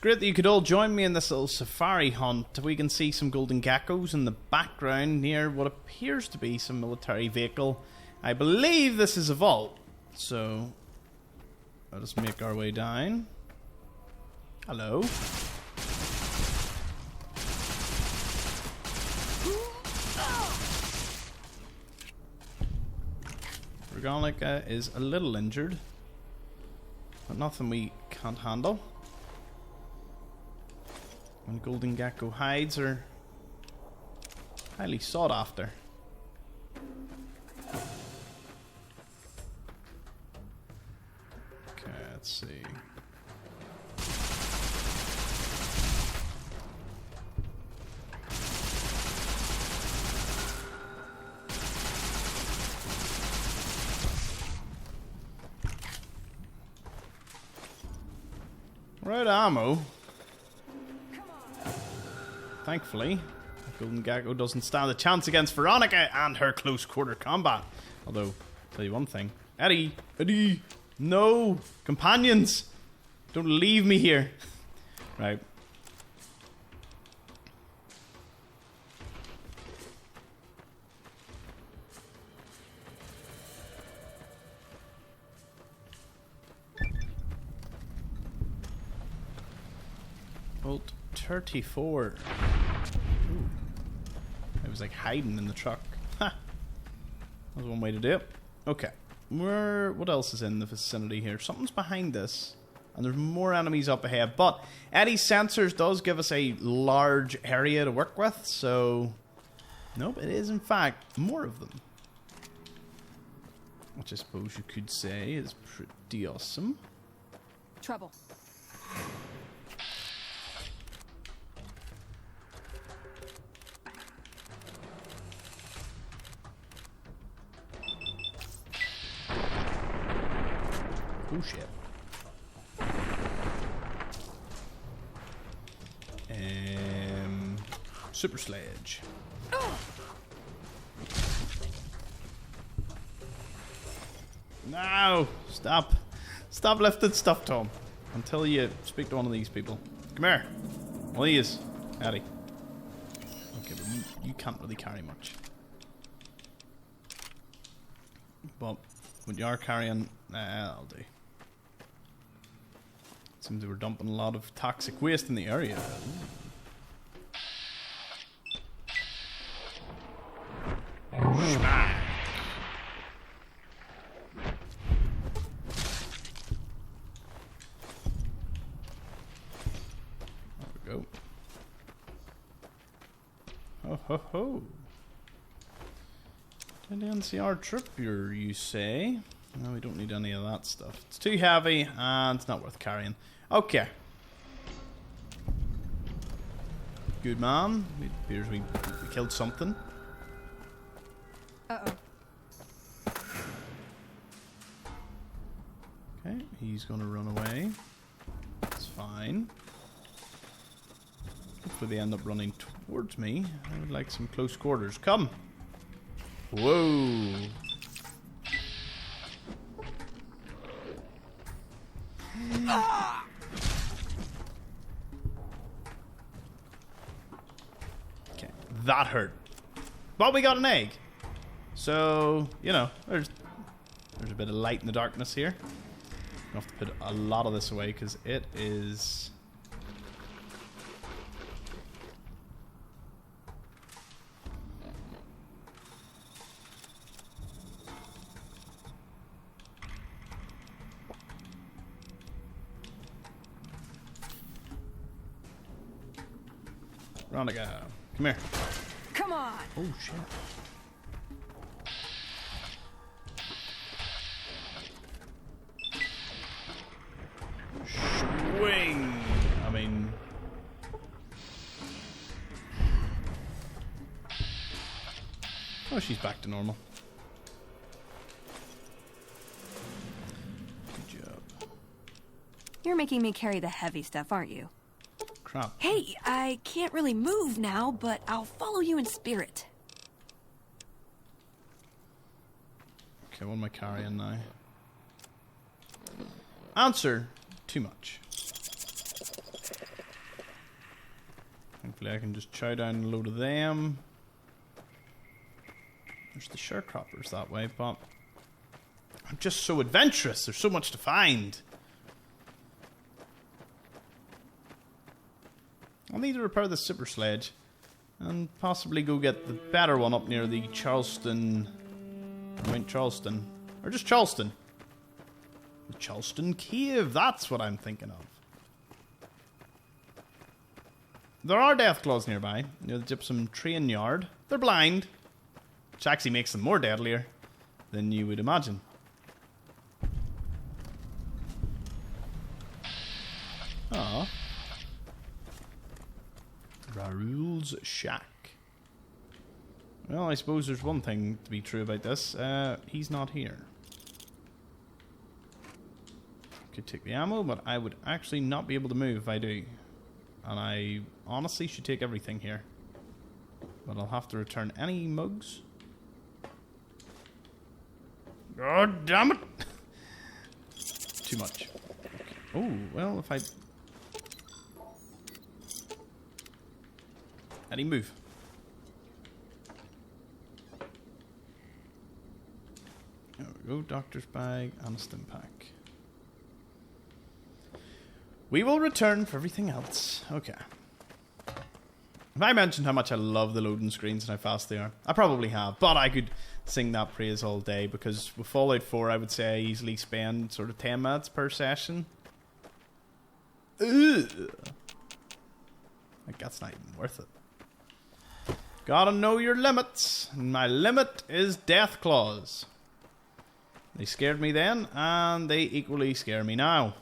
great that you could all join me in this little safari hunt. We can see some golden geckos in the background near what appears to be some military vehicle. I believe this is a vault. So, let us make our way down. Hello. Reganica is a little injured, but nothing we can't handle. And golden gecko hides are highly sought after. Okay, let's see. We're out of ammo. Thankfully, golden gecko doesn't stand a chance against Veronica and her close quarter combat. Although, tell you one thing, Eddie, no, companions, don't leave me here. Right. Bolt 34. Ooh. It was like hiding in the truck. Ha! That was one way to do it. Okay. What else is in the vicinity here? Something's behind this. And there's more enemies up ahead. But Eddie's sensors does give us a large area to work with. So, nope, it is in fact more of them. Which I suppose you could say is pretty awesome. Trouble. Oh shit. Super sledge. No! Stop. Stop lifting stuff, Tom. Until you speak to one of these people. Come here. One of these. Eddie. Okay, but you can't really carry much. But when you are carrying, that'll do. Seems we're dumping a lot of toxic waste in the area. Smack. There we go. Ho ho ho. An NCR trooper, you say? No, we don't need any of that stuff. It's too heavy and it's not worth carrying. Okay. Good man. It appears we killed something. Uh-oh. Okay, he's gonna run away. That's fine. Hopefully they end up running towards me. I would like some close quarters. Come! Whoa! Okay, that hurt. But we got an egg. So, you know, there's a bit of light in the darkness here. I have to put a lot of this away because it is... Veronica, come here. Come on. Oh shit. Swing. I mean, oh, she's back to normal. Good job. You're making me carry the heavy stuff, aren't you? Crap. Hey, I can't really move now, but I'll follow you in spirit. Okay, what am I carrying now? Answer, too much. Hopefully I can just chow down a load of them. There's the sharecroppers that way, but I'm just so adventurous. There's so much to find. I'll need to repair the super sledge and possibly go get the better one up near the Charleston... Mount Charleston. Or just Charleston. The Charleston Cave, that's what I'm thinking of. There are Deathclaws nearby, near the Gypsum Train Yard. They're blind, which actually makes them more deadlier than you would imagine. Ah, Raoul's shack. Well, I suppose there's one thing to be true about this. He's not here. Could take the ammo, but I would actually not be able to move if I do. And I honestly should take everything here. But I'll have to return any mugs. God damn it! Too much. Okay. Oh, well, if I... Any move. There we go, doctor's bag and a stim pack. We will return for everything else. Okay. Have I mentioned how much I love the loading screens and how fast they are? I probably have, but I could sing that praise all day because with Fallout 4 I would say I easily spend sort of 10 minutes per session. Ugh. Like, that's not even worth it. Gotta know your limits. And my limit is Deathclaws. They scared me then, and they equally scare me now.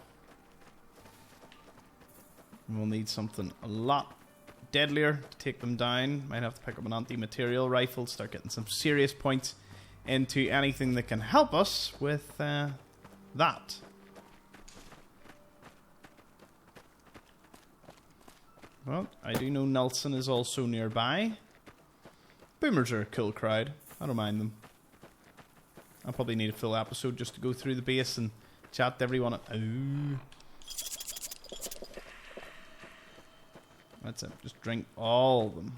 We'll need something a lot deadlier to take them down. Might have to pick up an anti-material rifle, start getting some serious points into anything that can help us with that. Well, I do know Nelson is also nearby. Boomers are a cool crowd. I don't mind them. I'll probably need a full episode just to go through the base and chat to everyone. Oh. That's it. Just drink all of them.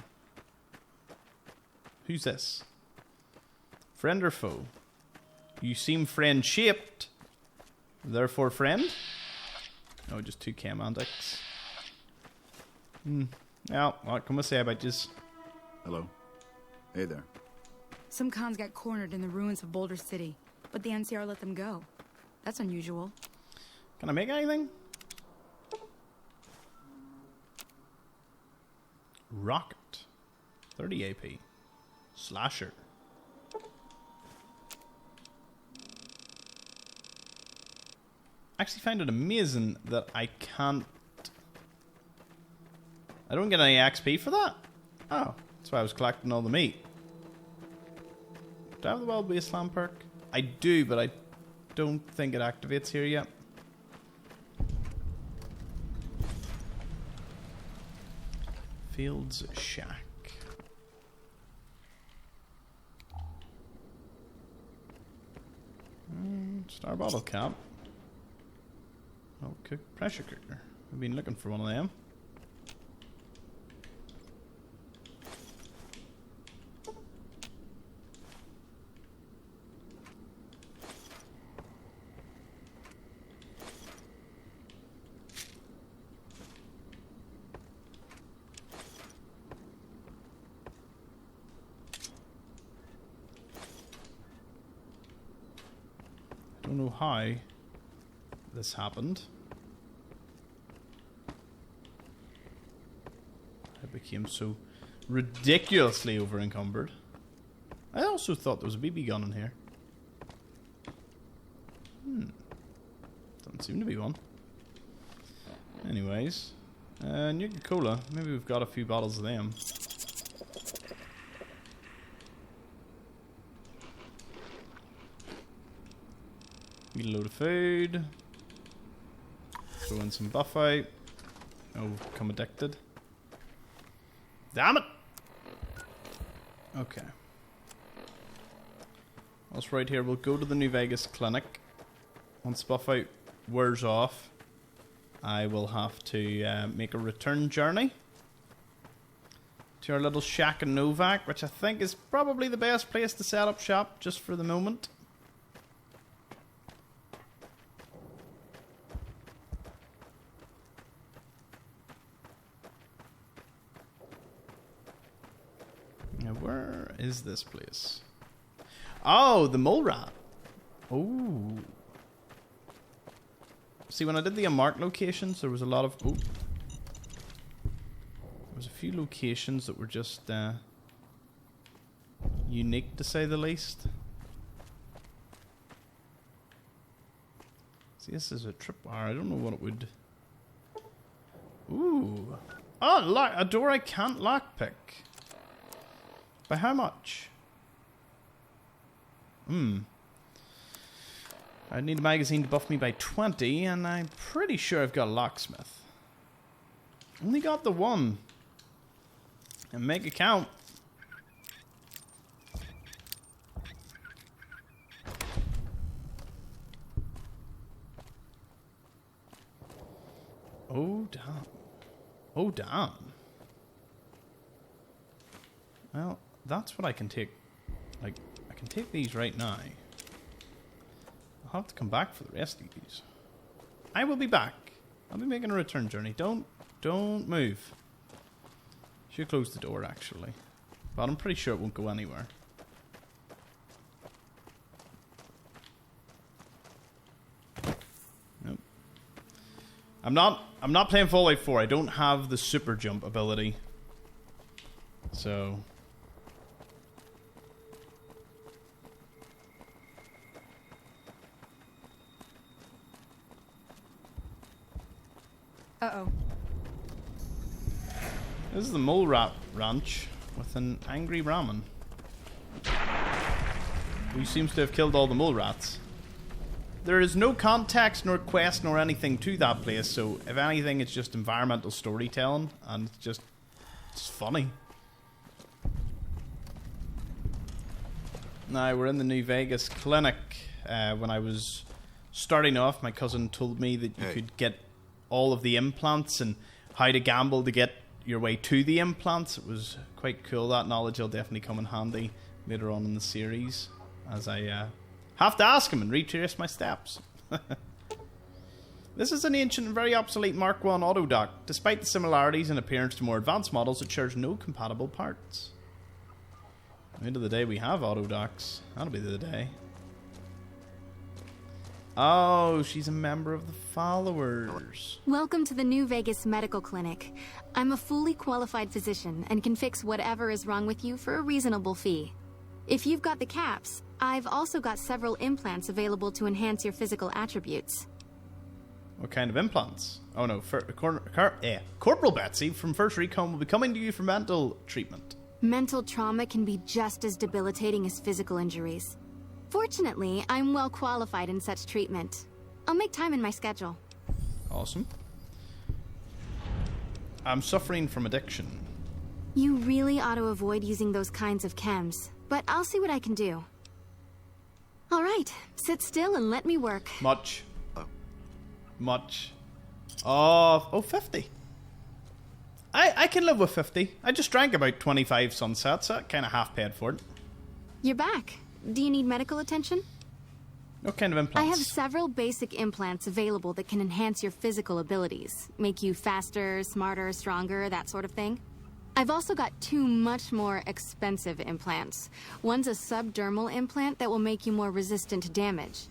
Who's this? Friend or foe? You seem friend-shaped. Therefore friend? Oh, just two chemantics. Yeah, what can we say about this? Hello. Hey there. Some cons got cornered in the ruins of Boulder City, but the NCR let them go. That's unusual. Can I make anything? Rocket. 30 AP. Slasher. Actually find it amazing that I can't... I don't get any XP for that? Oh, that's why I was collecting all the meat. Do I have the Wild Wasteland perk? I do, but I don't think it activates here yet. Fields Shack. Star bottle cap. Oh, pressure cooker. I've been looking for one of them. Don't know how this happened. I became so ridiculously over encumbered. I also thought there was a BB gun in here. Doesn't seem to be one. Anyways, Nuka Cola. Maybe we've got a few bottles of them. Eat a load of food. Throw in some buff out. Oh, become addicted. Damn it! Okay. Whilst right here, we'll go to the New Vegas clinic. Once buff out wears off, I will have to make a return journey. to our little shack in Novak, which I think is probably the best place to set up shop just for the moment. Now, where is this place? Oh, the mole rat. Oh. See, when I did the unmarked locations, there was a lot of... Oh. There was a few locations that were just unique, to say the least. See, this is a tripwire. I don't know what it would... Ooh. Oh, a door I can't lockpick. By how much? I need a magazine to buff me by 20, and I'm pretty sure I've got a locksmith. Only got the one. And make it count. Oh, damn. Oh, damn. Well, that's what I can take. Like, I can take these right now. I'll have to come back for the rest of these. I will be back. I'll be making a return journey. Don't move. Should close the door, actually. But I'm pretty sure it won't go anywhere. Nope. I'm not playing Fallout 4. I don't have the super jump ability. So... Uh-oh. This is the mole rat ranch with an angry Brahmin who seems to have killed all the mole rats. There is no context nor quest nor anything to that place, so if anything it's just environmental storytelling and it's funny. Now we're in the New Vegas clinic. When I was starting off, my cousin told me that you could get all of the implants and how to gamble to get your way to the implants. It was quite cool. That knowledge will definitely come in handy later on in the series as I have to ask him and retrace my steps. This is an ancient and very obsolete Mark 1 autodock. Despite the similarities in appearance to more advanced models, it shares no compatible parts. At the end of the day, we have autodocks. That'll be the day. Oh, she's a member of the followers. Welcome to the New Vegas Medical Clinic. I'm a fully qualified physician and can fix whatever is wrong with you for a reasonable fee. If you've got the caps, I've also got several implants available to enhance your physical attributes. What kind of implants? Oh no, Corporal Betsy from First Recon will be coming to you for mental treatment. Mental trauma can be just as debilitating as physical injuries. Fortunately, I'm well qualified in such treatment. I'll make time in my schedule. Awesome. I'm suffering from addiction. You really ought to avoid using those kinds of chems, but I'll see what I can do. All right, sit still and let me work. Much. Much. Oh, 50. I can live with 50. I just drank about 25 sunsets, so I kind of half paid for it. You're back. Do you need medical attention? What kind of implants? I have several basic implants available that can enhance your physical abilities. Make you faster, smarter, stronger, that sort of thing. I've also got two much more expensive implants. One's a subdermal implant that will make you more resistant to damage.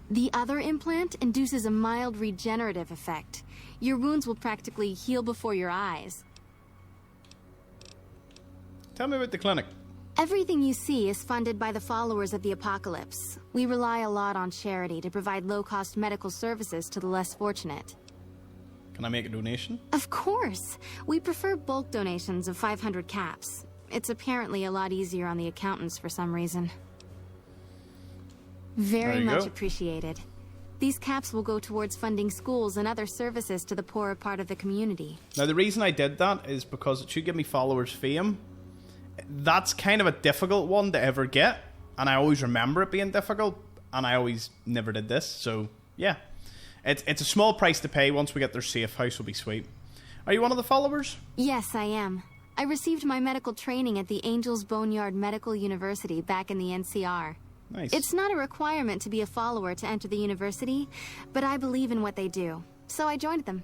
The other implant induces a mild regenerative effect. Your wounds will practically heal before your eyes. Tell me about the clinic. Everything you see is funded by the followers of the apocalypse. We rely a lot on charity to provide low-cost medical services to the less fortunate. Can I make a donation? Of course. We prefer bulk donations of 500 caps. It's apparently a lot easier on the accountants for some reason. Very much appreciated. These caps will go towards funding schools and other services to the poorer part of the community. Now, the reason I did that is because it should give me followers fame. That's kind of a difficult one to ever get, and I always remember it being difficult, and I always never did this, so yeah. It's a small price to pay. Once we get their safe house will be sweet. Are you one of the followers? Yes, I am. I received my medical training at the Angels Boneyard Medical University back in the NCR. Nice. It's not a requirement to be a follower to enter the university, but I believe in what they do, so I joined them.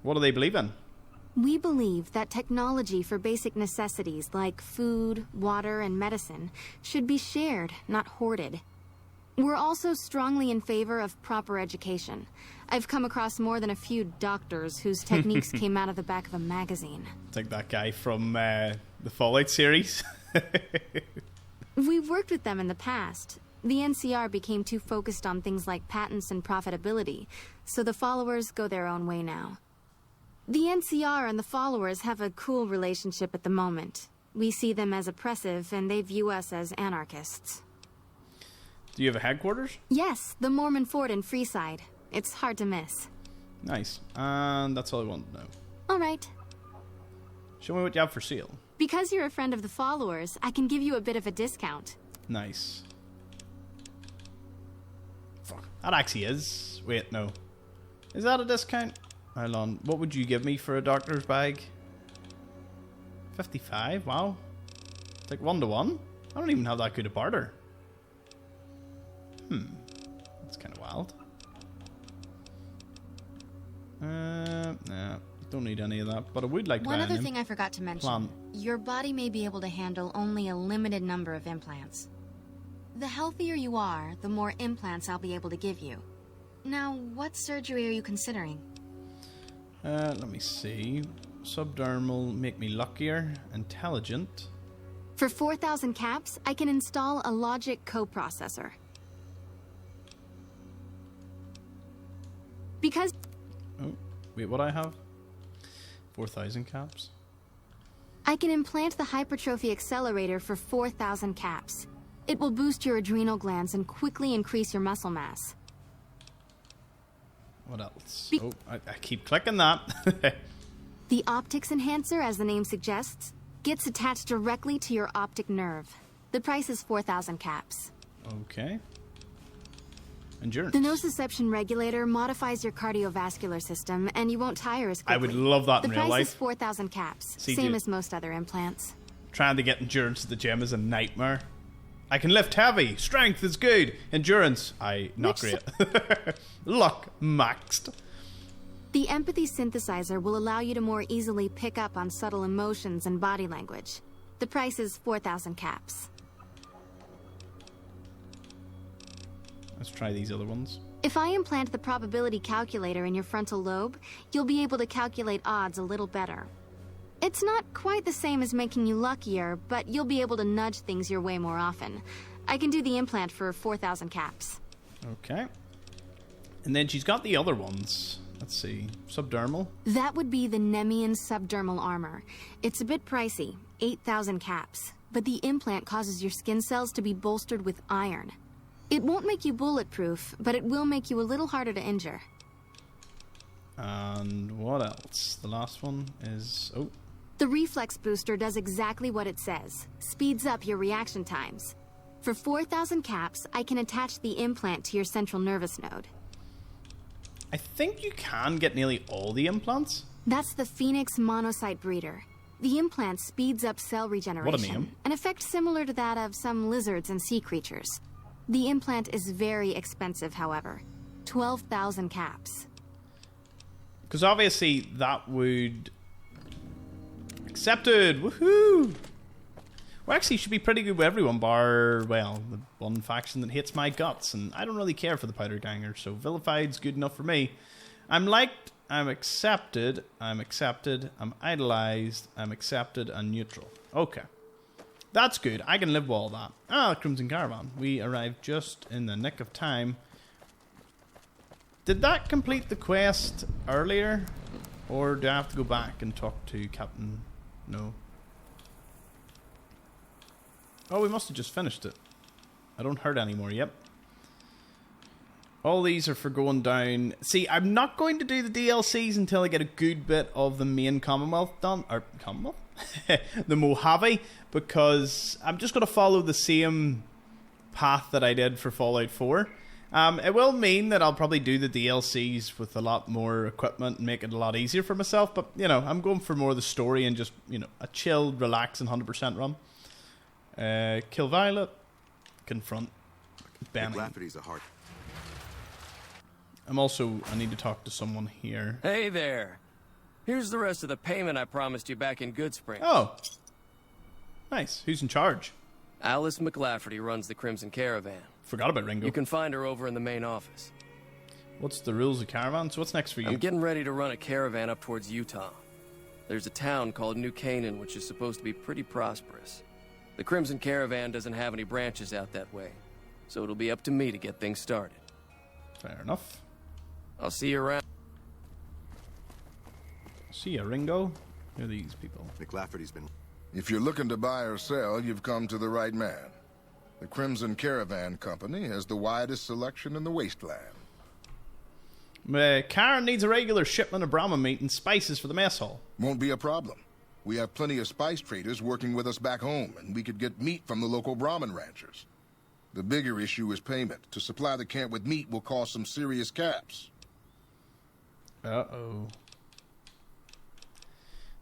What do they believe in? We believe that technology for basic necessities like food, water, and medicine should be shared, not hoarded. We're also strongly in favor of proper education. I've come across more than a few doctors whose techniques came out of the back of a magazine. It's like that guy from the Fallout series. We've worked with them in the past. The NCR became too focused on things like patents and profitability, so the followers go their own way now. The NCR and the followers have a cool relationship at the moment. We see them as oppressive, and they view us as anarchists. Do you have a headquarters? Yes, the Mormon Fort in Freeside. It's hard to miss. Nice. And that's all I want to know. All right. Show me what you have for sale. Because you're a friend of the followers, I can give you a bit of a discount. Nice. Fuck. That actually is. Wait, no. Is that a discount? Hold on. What would you give me for a doctor's bag? 55? Wow. It's like 1-to-1? I don't even have that good a barter. That's kind of wild. Nah. Don't need any of that, but I would like to buy One other an thing I forgot to mention. implant. Your body may be able to handle only a limited number of implants. The healthier you are, the more implants I'll be able to give you. Now, what surgery are you considering? Let me see. Subdermal, make me luckier, intelligent. For 4,000 caps, I can install a logic coprocessor. Because... Oh, wait, what I have? 4,000 caps. I can implant the hypertrophy accelerator for 4,000 caps. It will boost your adrenal glands and quickly increase your muscle mass. What else? Oh, I keep clicking that. The optics enhancer, as the name suggests, gets attached directly to your optic nerve. The price is 4,000 caps. Okay. Endurance. The nociception regulator modifies your cardiovascular system, and you won't tire as quickly. I would love that in real The price life. is 4,000 caps, See, same dude. as most other implants. Trying to get endurance at the gym is a nightmare. I can lift heavy. Strength is good. Endurance, not Which great. Luck, maxed. The empathy synthesizer will allow you to more easily pick up on subtle emotions and body language. The price is 4,000 caps. Let's try these other ones. If I implant the probability calculator in your frontal lobe, you'll be able to calculate odds a little better. It's not quite the same as making you luckier, but you'll be able to nudge things your way more often. I can do the implant for 4,000 caps. Okay. And then she's got the other ones. Let's see. Subdermal. That would be the Nemean subdermal armor. It's a bit pricey, 8,000 caps, but the implant causes your skin cells to be bolstered with iron. It won't make you bulletproof, but it will make you a little harder to injure. And what else? The last one is... Oh. The reflex booster does exactly what it says. Speeds up your reaction times. For 4,000 caps, I can attach the implant to your central nervous node. I think you can get nearly all the implants. That's the Phoenix monocyte breeder. The implant speeds up cell regeneration. name. An effect similar to that of some lizards and sea creatures. The implant is very expensive, however. 12,000 caps. Because obviously that would... Accepted! Woohoo! Well, actually, should be pretty good with everyone, bar, well, the one faction that hates my guts, and I don't really care for the Powder Ganger, so Vilified's good enough for me. I'm liked, I'm accepted, I'm idolized, I'm accepted, and neutral. Okay. That's good. I can live with all that. Ah, Crimson Caravan. We arrived just in the nick of time. Did that complete the quest earlier? Or do I have to go back and talk to Captain... No. Oh, we must have just finished it. I don't hurt anymore, yep. All these are for going down... See, I'm not going to do the DLCs until I get a good bit of the main Commonwealth done. Or, Commonwealth? The Mojave. Because I'm just going to follow the same path that I did for Fallout 4. It will mean that I'll probably do the DLCs with a lot more equipment and make it a lot easier for myself. But, you know, I'm going for more of the story and just, you know, a chilled, relaxing 100% run. Kill Violet. Confront Benny. Lafferty's a heart. I need to talk to someone here. Hey there. Here's the rest of the payment I promised you back in Goodsprings. Oh. Nice. Who's in charge? Alice McLafferty runs the Crimson Caravan. Forgot about Ringo. You can find her over in the main office. What's the rules of Caravan? So what's next for you? I'm getting ready to run a caravan up towards Utah. There's a town called New Canaan which is supposed to be pretty prosperous. The Crimson Caravan doesn't have any branches out that way, so it'll be up to me to get things started. Fair enough. I'll see you around. See ya, Ringo. Who are these people? McLafferty's been... If you're looking to buy or sell, you've come to the right man. The Crimson Caravan Company has the widest selection in the wasteland. Karen needs a regular shipment of Brahma meat and spices for the mess hall. Won't be a problem. We have plenty of spice traders working with us back home, and we could get meat from the local Brahmin ranchers. The bigger issue is payment. To supply the camp with meat will cause some serious caps. Uh-oh.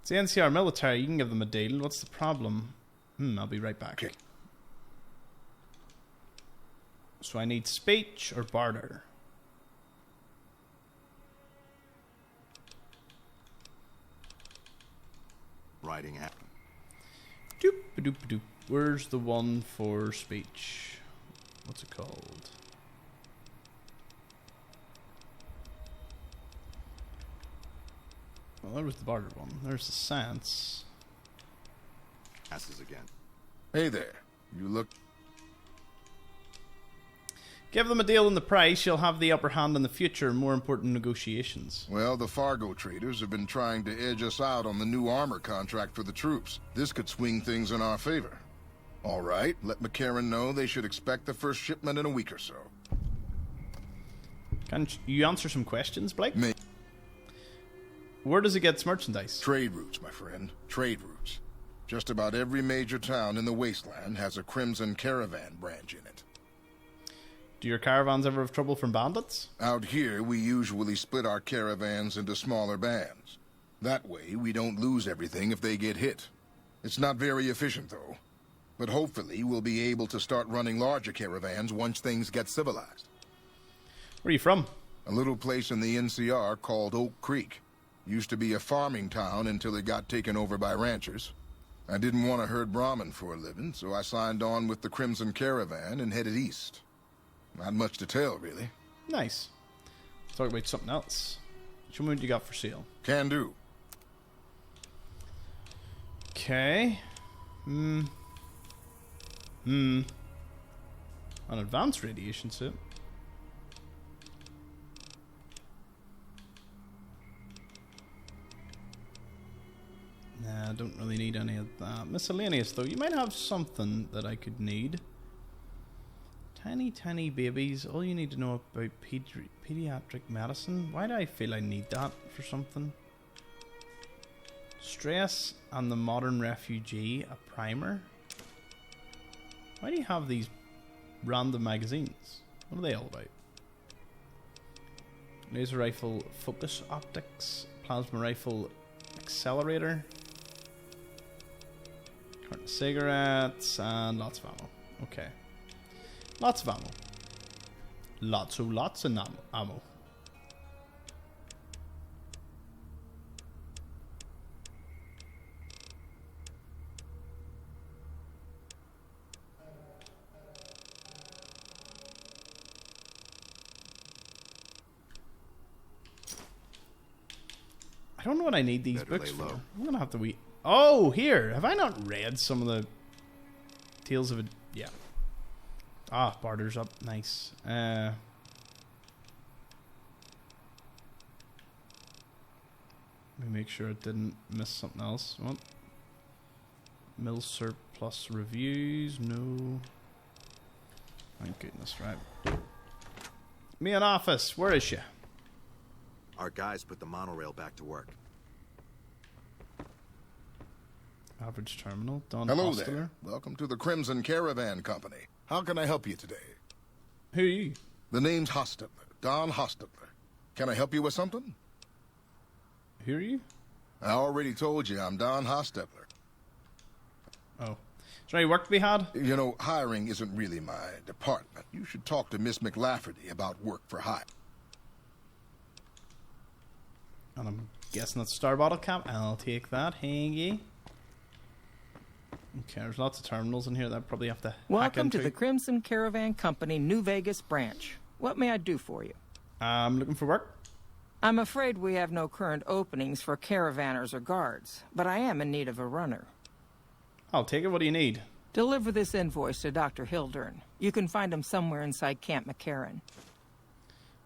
It's the NCR military. You can give them a deal. What's the problem? I'll be right back. Okay. So I need speech or barter. Riding at... Doop-a-doop-a-doop. Where's the one for speech? What's it called? Well, there was the barter one. There's the Sans. Passes again. Hey there. You look... Give them a deal on the price. You'll have the upper hand in the future. More important negotiations. Well, the Fargo traders have been trying to edge us out on the new armor contract for the troops. This could swing things in our favor. All right, let McCarran know they should expect the first shipment in a week or so. Can you answer some questions, Blake? Me. Where does it get its merchandise? Trade routes, my friend. Trade routes. Just about every major town in the wasteland has a Crimson Caravan branch in it. Do your caravans ever have trouble from bandits? Out here, we usually split our caravans into smaller bands. That way, we don't lose everything if they get hit. It's not very efficient, though. But hopefully, we'll be able to start running larger caravans once things get civilized. Where are you from? A little place in the NCR called Oak Creek. Used to be a farming town until it got taken over by ranchers. I didn't want to herd Brahmin for a living, so I signed on with the Crimson Caravan and headed east. Not much to tell, really. Nice. Let's talk about something else. Show me what you got for sale. Can do. Okay. An advanced radiation suit. Nah, I don't really need any of that. Miscellaneous, though. You might have something that I could need. Tiny, tiny babies. All you need to know about pediatric medicine. Why do I feel I need that for something? Stress and the modern refugee. A primer. Why do you have these random magazines? What are they all about? Laser rifle focus optics. Plasma rifle accelerator. Carton of cigarettes. And lots of ammo. Okay. Lots of ammo. Lots of ammo. I don't know what I need these Better books lay for. low. I'm gonna have to wait. Oh, here. Have I not read some of the Tales of a... Yeah. Ah, barter's up. Nice. Let me make sure it didn't miss something else. What? Mill surplus reviews. No. Thank goodness, right. Me in office. Where is she? Our guys put the monorail back to work. Average terminal. Don Hello Hosteler. there. Welcome to the Crimson Caravan Company. How can I help you today? Who are you? The name's Hostetler. Don Hostetler. Can I help you with something? Who are you? I already told you I'm Don Hostetler. Oh. Is there any work to be had? You know, hiring isn't really my department. You should talk to Miss McLafferty about work for hire. And I'm guessing that's Star Bottle Cap. I'll take that. Hangy. Okay, there's lots of terminals in here that I probably have to hack Welcome into. to the Crimson Caravan Company New Vegas branch. What may I do for you? I'm looking for work. I'm afraid we have no current openings for caravanners or guards, but I am in need of a runner. I'll take it. What do you need? Deliver this invoice to Dr. Hildern. You can find him somewhere inside Camp McCarran.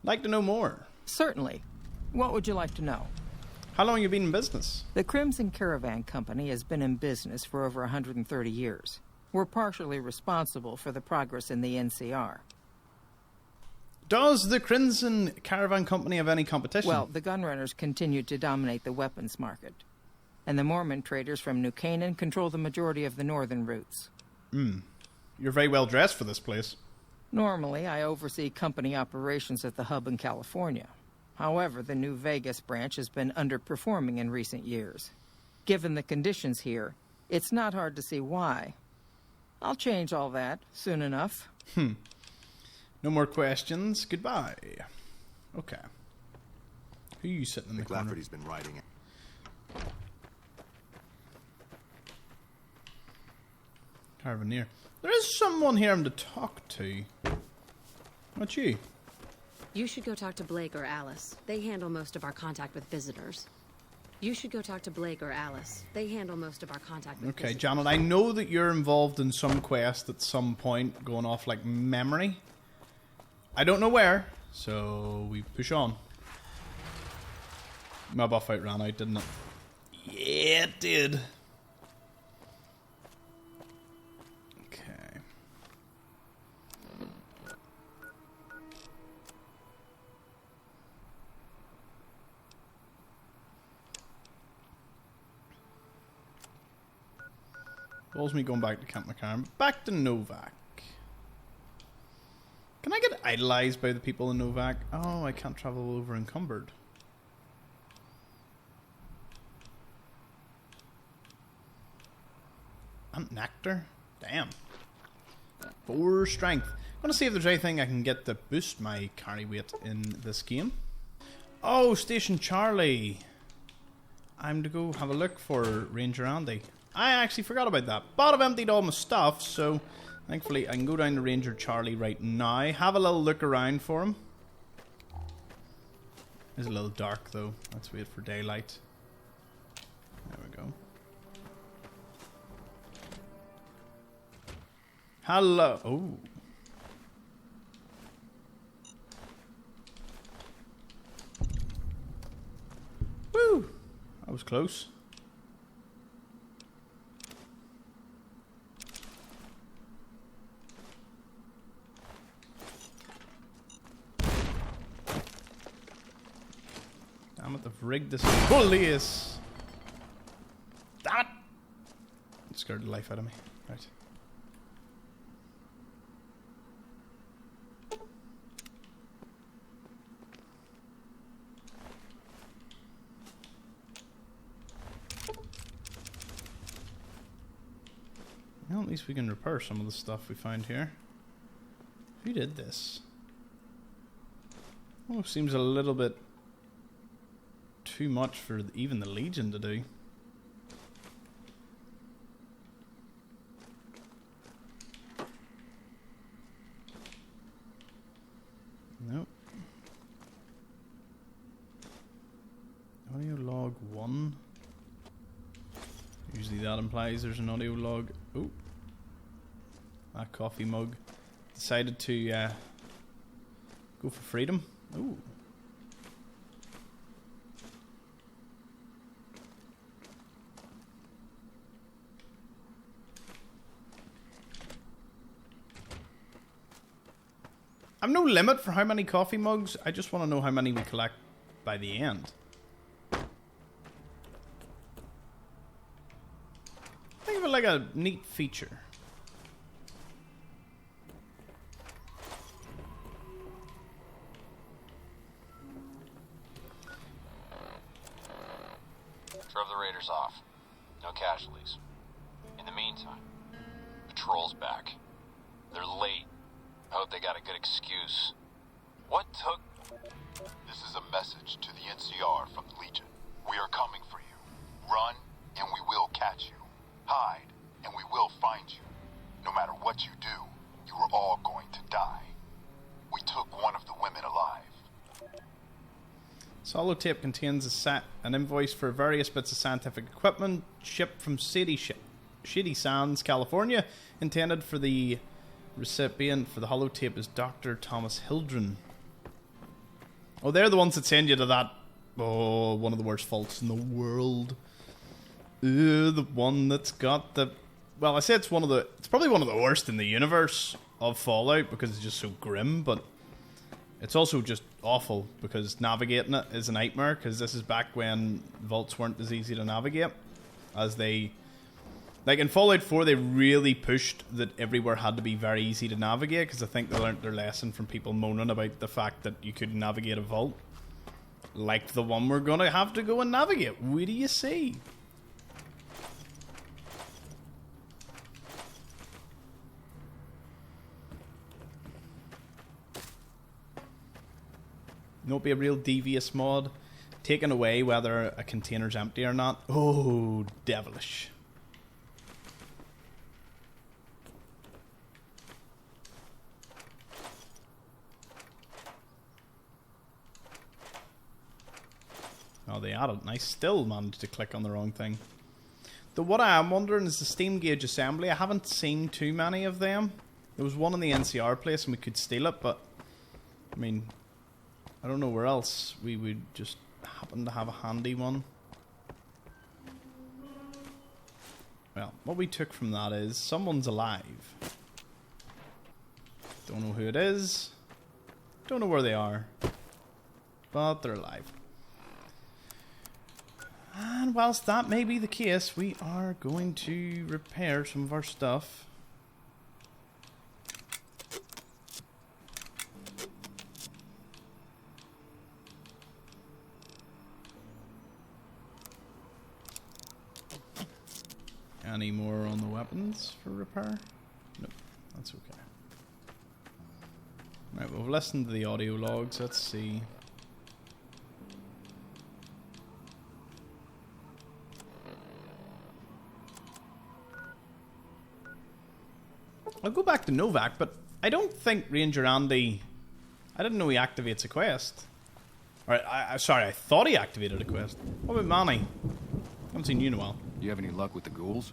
Like to know more. Certainly. What would you like to know? How long have you been in business? The Crimson Caravan Company has been in business for over 130 years. We're partially responsible for the progress in the NCR. Does the Crimson Caravan Company have any competition? Well, the gunrunners continue to dominate the weapons market. And the Mormon traders from New Canaan control the majority of the northern routes. You're very well dressed for this place. Normally, I oversee company operations at the hub in California. However, the New Vegas branch has been underperforming in recent years. Given the conditions here, it's not hard to see why. I'll change all that soon enough. No more questions. Goodbye. Okay. Who are you sitting in the corner? McLafferty's been riding it. Caravaneer. There is someone here I'm to talk to. What's you? You should go talk to Blake or Alice. They handle most of our contact with visitors. You should go talk to Blake or Alice. They handle most of our contact with Okay, visitors. Janet, I know that you're involved in some quest at some point, going off like memory. I don't know where, so we push on. My buff out ran out, didn't it? Yeah, it did. Okay. Involves me going back to Camp McCarran, but back to Novak. Can I get idolized by the people in Novak? Oh, I can't travel over encumbered. And nectar? Damn. 4 strength. I'm gonna see if there's anything I can get to boost my carry weight in this game. Oh, Station Charlie. I'm to go have a look for Ranger Andy. I actually forgot about that. But I've emptied all my stuff, so thankfully I can go down to Ranger Charlie right now. Have a little look around for him. It's a little dark though. Let's wait for daylight. There we go. Hello. Oh. Woo! That was close. Damn it, they've rigged this bullies. Damn it! It scared the life out of me. Right. Well, at least we can repair some of the stuff we find here. Who did this? Oh, seems a little bit too much for even the Legion to do. Nope. Audio log 1. Usually that implies there's an audio log. Oh, that coffee mug decided to go for freedom. Ooh. I've no limit for how many coffee mugs. I just want to know how many we collect by the end. Think of it like a neat feature. Drove the raiders off. No casualties. In the meantime, patrol's back. They're late. I hope they got a good excuse. What took... This is a message to the NCR from the Legion. We are coming for you. Run, and we will catch you. Hide, and we will find you. No matter what you do, you are all going to die. We took one of the women alive. Holotape contains an invoice for various bits of scientific equipment shipped from Shady Sands, California, intended for the recipient for the holotape is Dr. Thomas Hildren. Oh, they're the ones that send you to that. Oh, one of the worst faults in the world. The one that's got the... Well, I say it's one of the... It's probably one of the worst in the universe of Fallout because it's just so grim, but it's also just awful because navigating it is a nightmare because this is back when vaults weren't as easy to navigate as they... Like in Fallout 4, they really pushed that everywhere had to be very easy to navigate because I think they learned their lesson from people moaning about the fact that you couldn't navigate a vault. Like the one we're going to have to go and navigate. What do you see? Not be a real devious mod. Taking away whether a container's empty or not. Oh, devilish. Oh, they added, and I still managed to click on the wrong thing. What I am wondering is the steam gauge assembly. I haven't seen too many of them. There was one in the NCR place and we could steal it, but I mean, I don't know where else we would just happen to have a handy one. Well, what we took from that is someone's alive. Don't know who it is. Don't know where they are. But they're alive. And whilst that may be the case, we are going to repair some of our stuff. Any more on the weapons for repair? Nope, that's okay. Right, we've listened to the audio logs, let's see. I'll go back to Novak, but I don't think Ranger Andy... I didn't know he activates a quest. Alright, sorry, I thought he activated a quest. What about Manny? I haven't seen you in a while. You have any luck with the ghouls?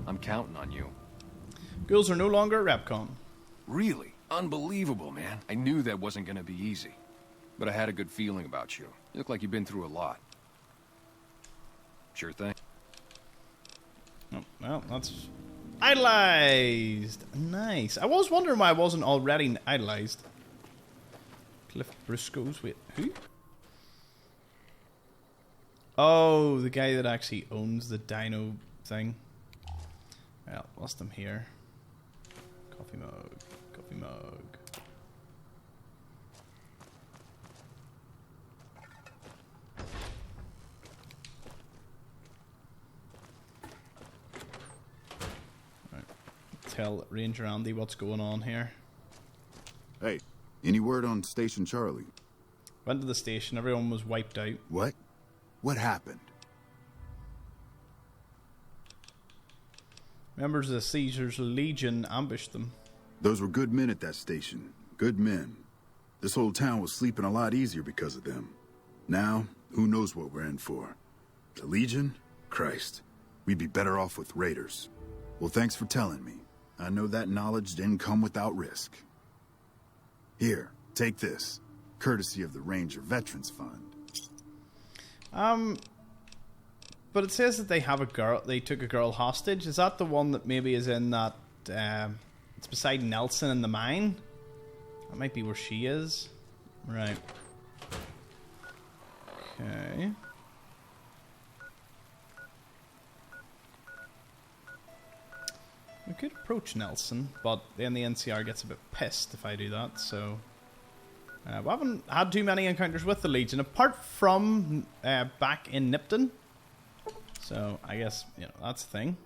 I'm counting on you. Ghouls are no longer at Repcon. Really? Unbelievable, man. I knew that wasn't going to be easy. But I had a good feeling about you. You look like you've been through a lot. Sure thing. Oh, well, that's... Idolized! Nice. I was wondering why I wasn't already idolized. Cliff Briscoe's... Wait, who? Oh, the guy that actually owns the dino thing. Well, lost him here. Coffee mug. Coffee mug. Right. Tell Ranger Andy what's going on here. Hey, any word on Station Charlie? Went to the station, everyone was wiped out. What? What happened? Members of Caesar's Legion ambushed them. Those were good men at that station. Good men. This whole town was sleeping a lot easier because of them. Now, who knows what we're in for? The Legion? Christ. We'd be better off with raiders. Well, thanks for telling me. I know that knowledge didn't come without risk. Here, take this. Courtesy of the Ranger Veterans Fund. But it says that they have a girl. They took a girl hostage. Is that the one that maybe is in that? It's beside Nelson in the mine. That might be where she is. Right. Okay. We could approach Nelson, but then the NCR gets a bit pissed if I do that. So we haven't had too many encounters with the Legion, apart from back in Nipton. So, I guess, you know, that's the thing.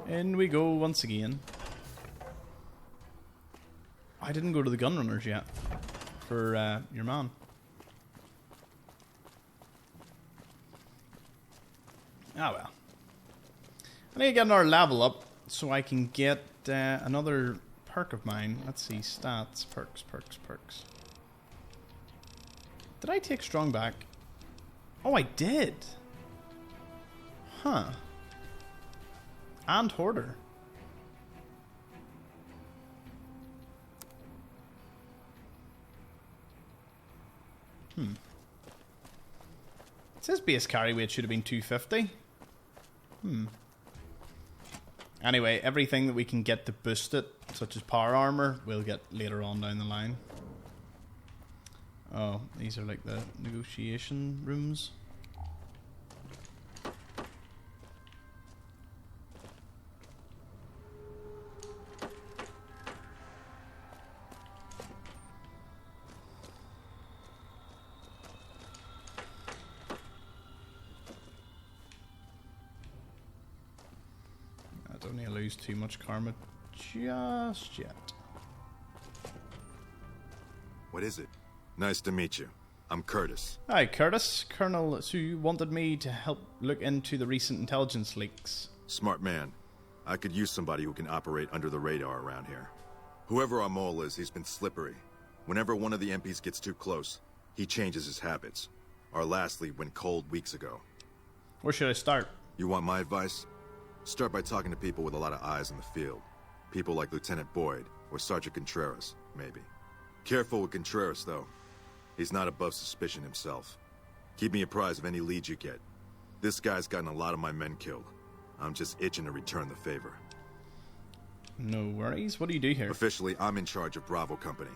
In we go once again. I didn't go to the gunrunners yet. For, your man. Ah, well. I need to get another level up so I can get another perk of mine. Let's see. Stats. Perks. Did I take strong back? Oh, I did. Huh. And hoarder. It says base carry weight should have been 250. Anyway, everything that we can get to boost it, such as power armor, we'll get later on down the line. Oh, these are like the negotiation rooms. I don't need to lose too much karma just yet. What is it? Nice to meet you. I'm Curtis. Hi, Curtis. Colonel Sue wanted me to help look into the recent intelligence leaks. Smart man. I could use somebody who can operate under the radar around here. Whoever our mole is, he's been slippery. Whenever one of the MPs gets too close, he changes his habits. Our last lead went cold weeks ago. Where should I start? You want my advice? Start by talking to people with a lot of eyes in the field. People like Lieutenant Boyd, or Sergeant Contreras, maybe. Careful with Contreras, though. He's not above suspicion himself. Keep me apprised of any leads you get. This guy's gotten a lot of my men killed. I'm just itching to return the favor. No worries. What do you do here? Officially, I'm in charge of Bravo Company.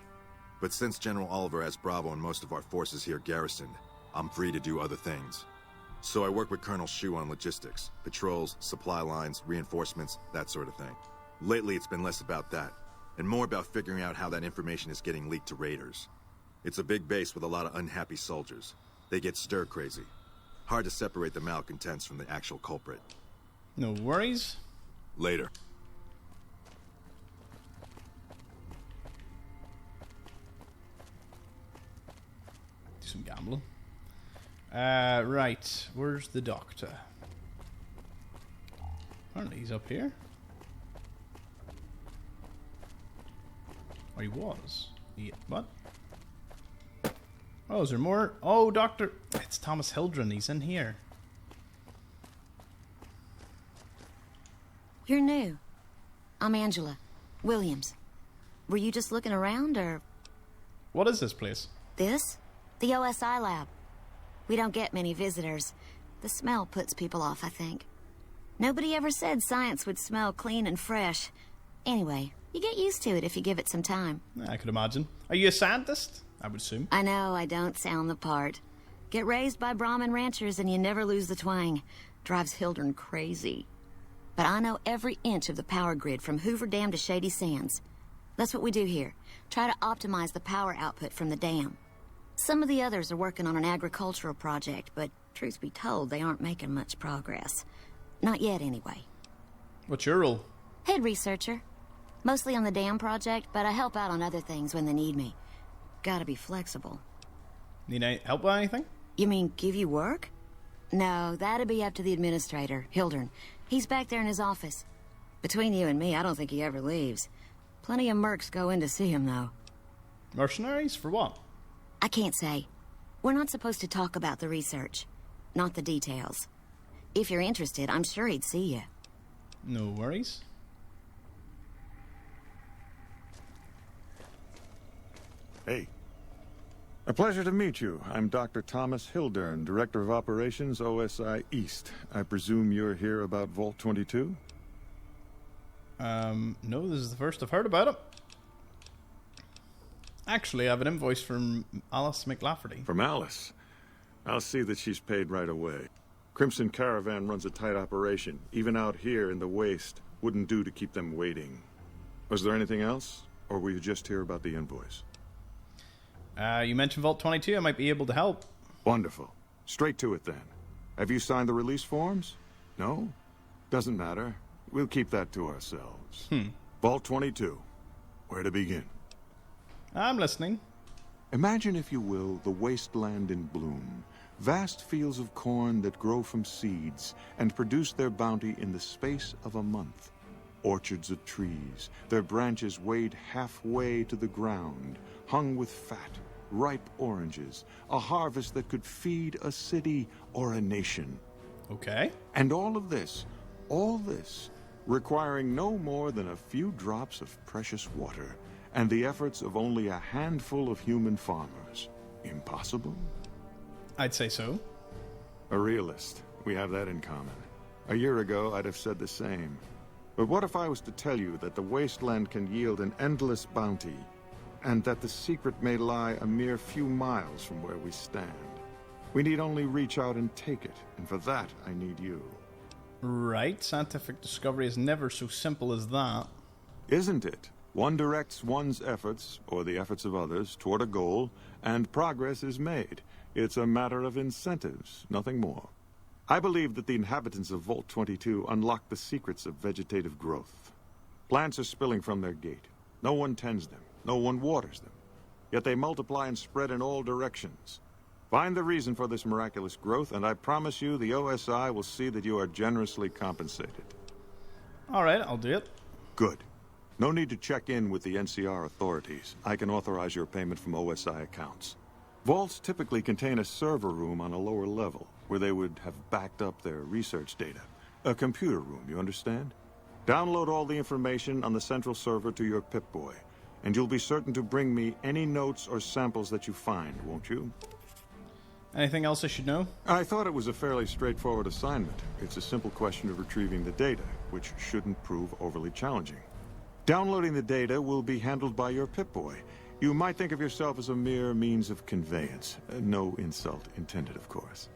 But since General Oliver has Bravo and most of our forces here garrisoned, I'm free to do other things. So I work with Colonel Shu on logistics, patrols, supply lines, reinforcements, that sort of thing. Lately, it's been less about that, and more about figuring out how that information is getting leaked to raiders. It's a big base with a lot of unhappy soldiers. They get stir-crazy. Hard to separate the malcontents from the actual culprit. No worries. Later. Do some gambling. Right. Where's the doctor? Apparently he's up here. Or he was. What? Oh, is there more? Oh, Doctor. It's Thomas Hildren. He's in here. You're new. I'm Angela Williams. Were you just looking around, or...? What is this place? This? The OSI lab. We don't get many visitors. The smell puts people off, I think. Nobody ever said science would smell clean and fresh. Anyway, you get used to it if you give it some time. I could imagine. Are you a scientist? I would assume. I know, I don't sound the part. Get raised by Brahmin ranchers and you never lose the twang. Drives Hildren crazy. But I know every inch of the power grid from Hoover Dam to Shady Sands. That's what we do here. Try to optimize the power output from the dam. Some of the others are working on an agricultural project, but truth be told, they aren't making much progress. Not yet, anyway. What's your role? Head researcher. Mostly on the dam project, but I help out on other things when they need me. Gotta be flexible. Need any help with anything? You mean give you work? No, that'd be up to the administrator, Hildren. He's back there in his office. Between you and me, I don't think he ever leaves. Plenty of mercs go in to see him, though. Mercenaries? For what? I can't say. We're not supposed to talk about the research. Not the details. If you're interested, I'm sure he'd see you. No worries. Hey. A pleasure to meet you. I'm Dr. Thomas Hildern, Director of Operations, OSI East. I presume you're here about Vault 22? No, this is the first I've heard about it. Actually, I have an invoice from Alice McLafferty. From Alice? I'll see that she's paid right away. Crimson Caravan runs a tight operation. Even out here in the waste, wouldn't do to keep them waiting. Was there anything else? Or were you just here about the invoice? You mentioned Vault 22. I might be able to help. Wonderful. Straight to it then. Have you signed the release forms? No? Doesn't matter. We'll keep that to ourselves. Vault 22. Where to begin? I'm listening. Imagine, if you will, the wasteland in bloom. Vast fields of corn that grow from seeds and produce their bounty in the space of a month. Orchards of trees, their branches weighed halfway to the ground, hung with fat, ripe oranges, a harvest that could feed a city or a nation. Okay. And all this, requiring no more than a few drops of precious water and the efforts of only a handful of human farmers. Impossible? I'd say so. A realist. We have that in common. A year ago, I'd have said the same. But what if I was to tell you that the wasteland can yield an endless bounty, and that the secret may lie a mere few miles from where we stand? We need only reach out and take it, and for that, I need you. Right. Scientific discovery is never so simple as that. Isn't it? One directs one's efforts, or the efforts of others, toward a goal, and progress is made. It's a matter of incentives, nothing more. I believe that the inhabitants of Vault 22 unlock the secrets of vegetative growth. Plants are spilling from their gate. No one tends them. No one waters them. Yet they multiply and spread in all directions. Find the reason for this miraculous growth, and I promise you the OSI will see that you are generously compensated. All right, I'll do it. Good. No need to check in with the NCR authorities. I can authorize your payment from OSI accounts. Vaults typically contain a server room on a lower level, where they would have backed up their research data. A computer room, you understand? Download all the information on the central server to your Pip-Boy, and you'll be certain to bring me any notes or samples that you find, won't you? Anything else I should know? I thought it was a fairly straightforward assignment. It's a simple question of retrieving the data, which shouldn't prove overly challenging. Downloading the data will be handled by your Pip-Boy. You might think of yourself as a mere means of conveyance. No insult intended, of course.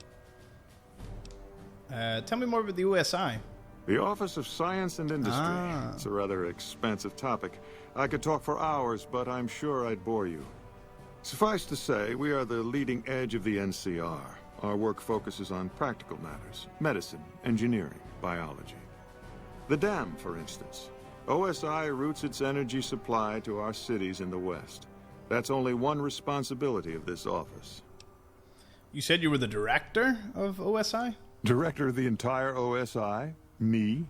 Tell me more about the OSI. The Office of Science and Industry. It's a rather expansive topic. I could talk for hours, but I'm sure I'd bore you. Suffice to say, we are the leading edge of the NCR. Our work focuses on practical matters: medicine, engineering, biology. The dam, for instance. OSI routes its energy supply to our cities in the West. That's only one responsibility of this office. You said you were the director of OSI? Director of the entire OSI? Me?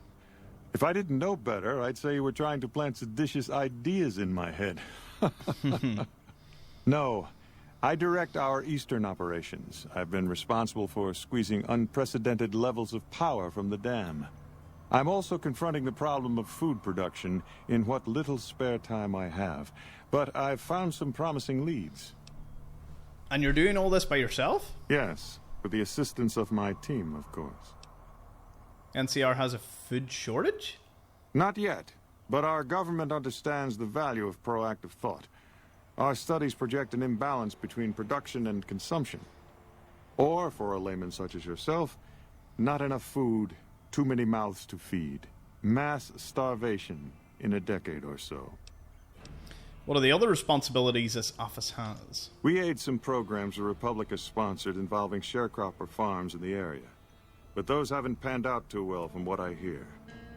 If I didn't know better, I'd say you were trying to plant seditious ideas in my head. No, I direct our eastern operations. I've been responsible for squeezing unprecedented levels of power from the dam. I'm also confronting the problem of food production in what little spare time I have, but I've found some promising leads. And you're doing all this by yourself? Yes, with the assistance of my team, of course. NCR has a food shortage? Not yet, but our government understands the value of proactive thought. Our studies project an imbalance between production and consumption. Or, for a layman such as yourself, not enough food, too many mouths to feed. Mass starvation in a decade or so. What are the other responsibilities this office has? We aid some programs the Republic has sponsored involving sharecropper farms in the area. But those haven't panned out too well from what I hear.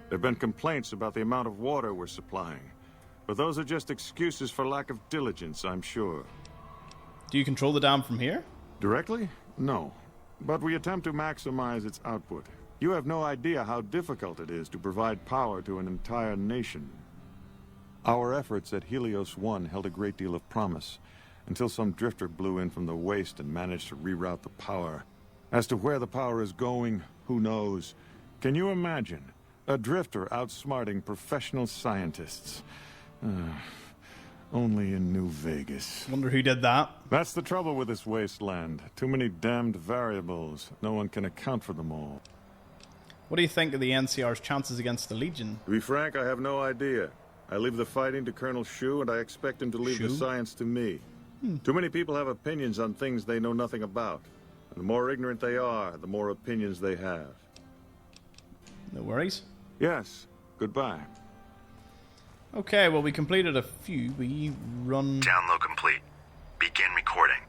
There have been complaints about the amount of water we're supplying. But those are just excuses for lack of diligence, I'm sure. Do you control the dam from here? Directly? No. But we attempt to maximize its output. You have no idea how difficult it is to provide power to an entire nation. Our efforts at Helios 1 held a great deal of promise, until some drifter blew in from the waste and managed to reroute the power. As to where the power is going, who knows? Can you imagine? A drifter outsmarting professional scientists. Only in New Vegas. Wonder who did that. That's the trouble with this wasteland. Too many damned variables. No one can account for them all. What do you think of the NCR's chances against the Legion? To be frank, I have no idea. I leave the fighting to Colonel Shu, and I expect him to leave the science to me. Too many people have opinions on things they know nothing about. And the more ignorant they are, the more opinions they have. No worries. Yes. Goodbye. Okay, well, we completed a few. We run... Download complete. Begin recording.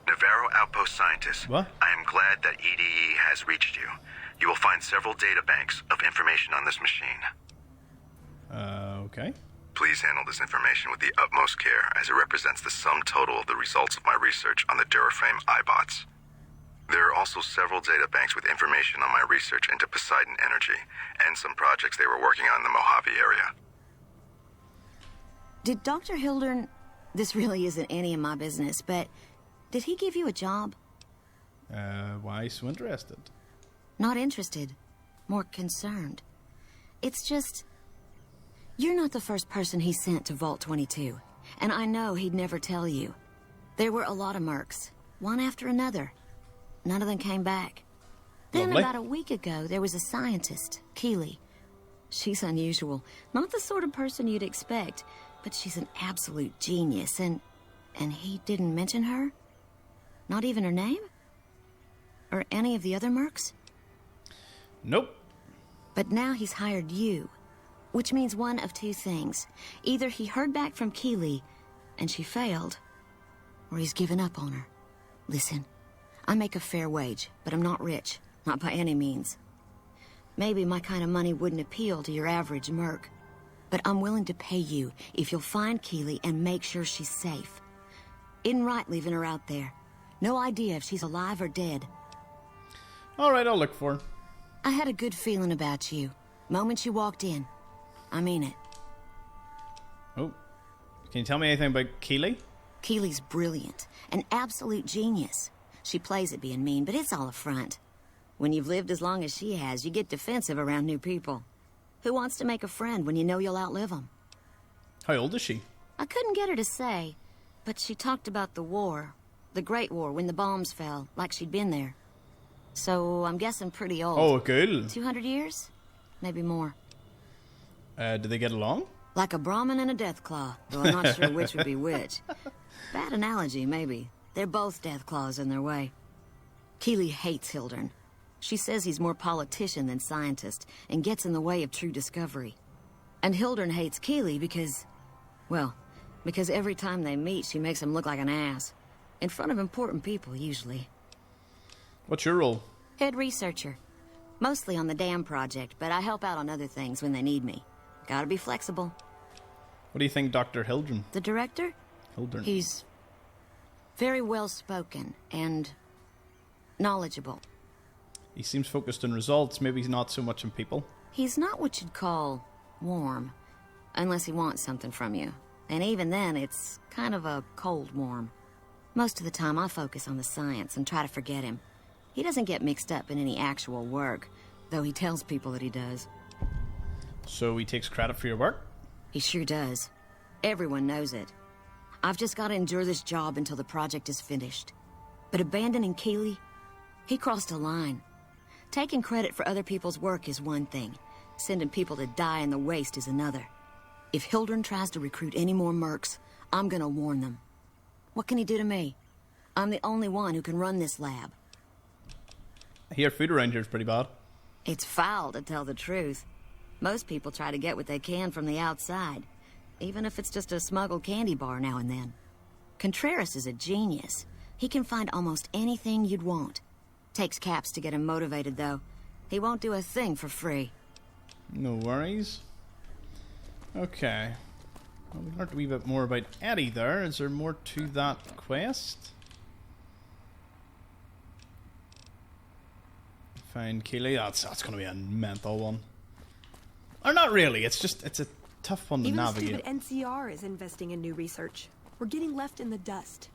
Navarro Outpost scientist. What? I am glad that EDE has reached you. You will find several data banks of information on this machine. Okay. Please handle this information with the utmost care, as it represents the sum total of the results of my research on the Duraframe iBots. There are also several data banks with information on my research into Poseidon Energy, and some projects they were working on in the Mojave area. Did Dr. Hildern... This really isn't any of my business, but... Did he give you a job? Why so interested? Not interested. More concerned. It's just... You're not the first person he sent to Vault 22. And I know he'd never tell you. There were a lot of mercs. One after another. None of them came back. Then Lovely. about a week ago, there was a scientist, Keeley. She's unusual. Not the sort of person you'd expect, but she's an absolute genius, and he didn't mention her? Not even her name? Or any of the other mercs? Nope. But now he's hired you, which means one of two things. Either he heard back from Keeley, and she failed, or he's given up on her. Listen, I make a fair wage, but I'm not rich. Not by any means. Maybe my kind of money wouldn't appeal to your average merc. But I'm willing to pay you if you'll find Keeley and make sure she's safe. Isn't right leaving her out there. No idea if she's alive or dead. Alright, I'll look for her. I had a good feeling about you. Moment you walked in. I mean it. Oh. Can you tell me anything about Keeley? Keeley's brilliant. An absolute genius. She plays at being mean, but it's all a front. When you've lived as long as she has, you get defensive around new people. Who wants to make a friend when you know you'll outlive them? How old is she? I couldn't get her to say, but she talked about the war. The Great War, when the bombs fell, like she'd been there. So I'm guessing pretty old. Oh, cool. 200 years? Maybe more. Do they get along? Like a Brahmin and a Deathclaw, though I'm not sure which would be which. Bad analogy, maybe. They're both Deathclaws in their way. Keeley hates Hildern. She says he's more politician than scientist, and gets in the way of true discovery. And Hildern hates Keeley because... well, because every time they meet, she makes him look like an ass. In front of important people, usually. What's your role? Head researcher. Mostly on the dam project, but I help out on other things when they need me. Gotta be flexible. What do you think, Dr. Hildern? The director? Hildern. He's very well-spoken and knowledgeable. He seems focused on results, maybe he's not so much on people. He's not what you'd call warm, unless he wants something from you. And even then, it's kind of a cold warm. Most of the time, I focus on the science and try to forget him. He doesn't get mixed up in any actual work, though he tells people that he does. So he takes credit for your work? He sure does. Everyone knows it. I've just got to endure this job until the project is finished. But abandoning Keeley, he crossed a line. Taking credit for other people's work is one thing. Sending people to die in the waste is another. If Hildern tries to recruit any more mercs, I'm gonna warn them. What can he do to me? I'm the only one who can run this lab. I hear food around here is pretty bad. It's foul, to tell the truth. Most people try to get what they can from the outside, even if it's just a smuggled candy bar now and then. Contreras is a genius. He can find almost anything you'd want. Takes caps to get him motivated, though. He won't do a thing for free. No worries. Okay. Well, we learned a wee bit more about Eddie there. Is there more to that quest? Find Keeley. That's going to be a mental one. Or not really. It's a tough one to Even navigate. Even the stupid NCR is investing in new research. We're getting left in the dust.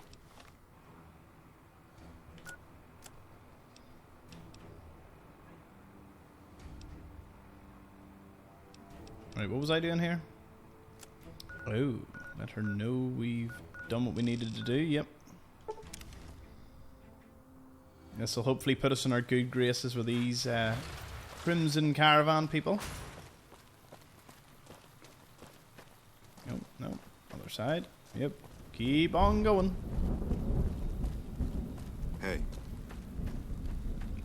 Right, what was I doing here? Oh, let her know we've done what we needed to do. Yep. This will hopefully put us in our good graces with these Crimson Caravan people. No, other side. Yep. Keep on going. Hey.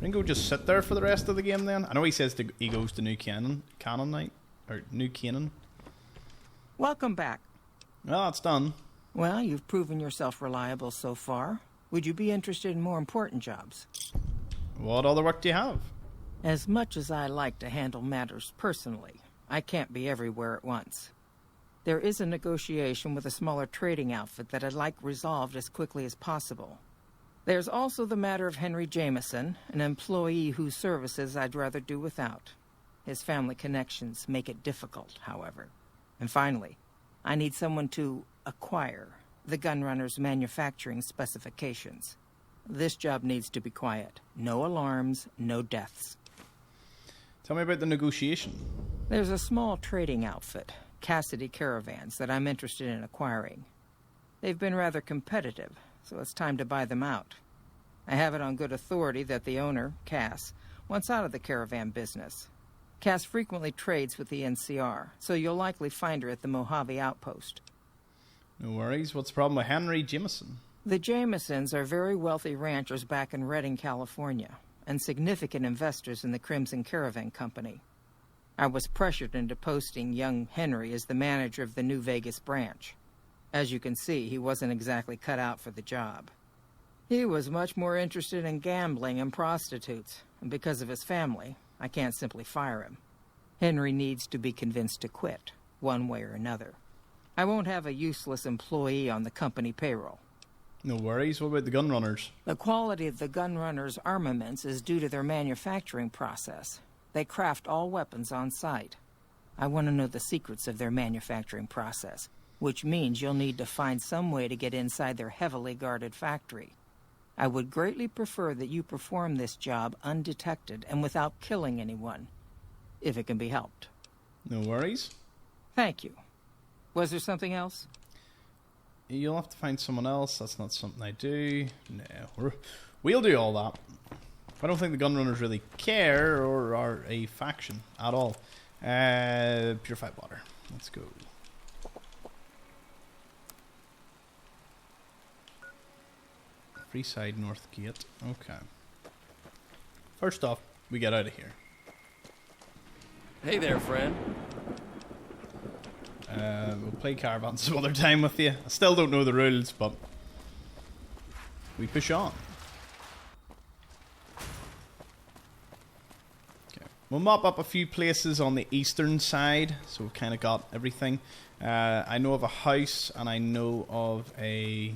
Ringo just sit there for the rest of the game then? I know he says he goes to New Canaan night. Or New Canaan. Welcome back. Well, it's done. Well, you've proven yourself reliable so far. Would you be interested in more important jobs? What other work do you have? As much as I like to handle matters personally, I can't be everywhere at once. There is a negotiation with a smaller trading outfit that I'd like resolved as quickly as possible. There's also the matter of Henry Jameson, an employee whose services I'd rather do without. His family connections make it difficult, however. And finally, I need someone to acquire the Gunrunner's manufacturing specifications. This job needs to be quiet. No alarms, no deaths. Tell me about the negotiation. There's a small trading outfit, Cassidy Caravans, that I'm interested in acquiring. They've been rather competitive, so it's time to buy them out. I have it on good authority that the owner, Cass, wants out of the caravan business. Cass frequently trades with the NCR, so you'll likely find her at the Mojave outpost. No worries. What's the problem with Henry Jameson? The Jamesons are very wealthy ranchers back in Redding, California, and significant investors in the Crimson Caravan Company. I was pressured into posting young Henry as the manager of the New Vegas branch. As you can see, he wasn't exactly cut out for the job. He was much more interested in gambling and prostitutes, and because of his family, I can't simply fire him. Henry needs to be convinced to quit, one way or another. I won't have a useless employee on the company payroll. No worries. What about the Gunrunners? The quality of the Gunrunners' armaments is due to their manufacturing process. They craft all weapons on site. I want to know the secrets of their manufacturing process, which means you'll need to find some way to get inside their heavily guarded factory. I would greatly prefer that you perform this job undetected and without killing anyone, if it can be helped. No worries. Thank you. Was there something else? You'll have to find someone else. That's not something I do. No, we'll do all that. I don't think the Gunrunners really care or are a faction at all. Purified water. Let's go. Freeside North Gate. Okay. First off, we get out of here. Hey there, friend. We'll play Caravan some other time with you. I still don't know the rules, but we push on. Okay. We'll mop up a few places on the eastern side, so we've kind of got everything. I know of a house, and I know of a...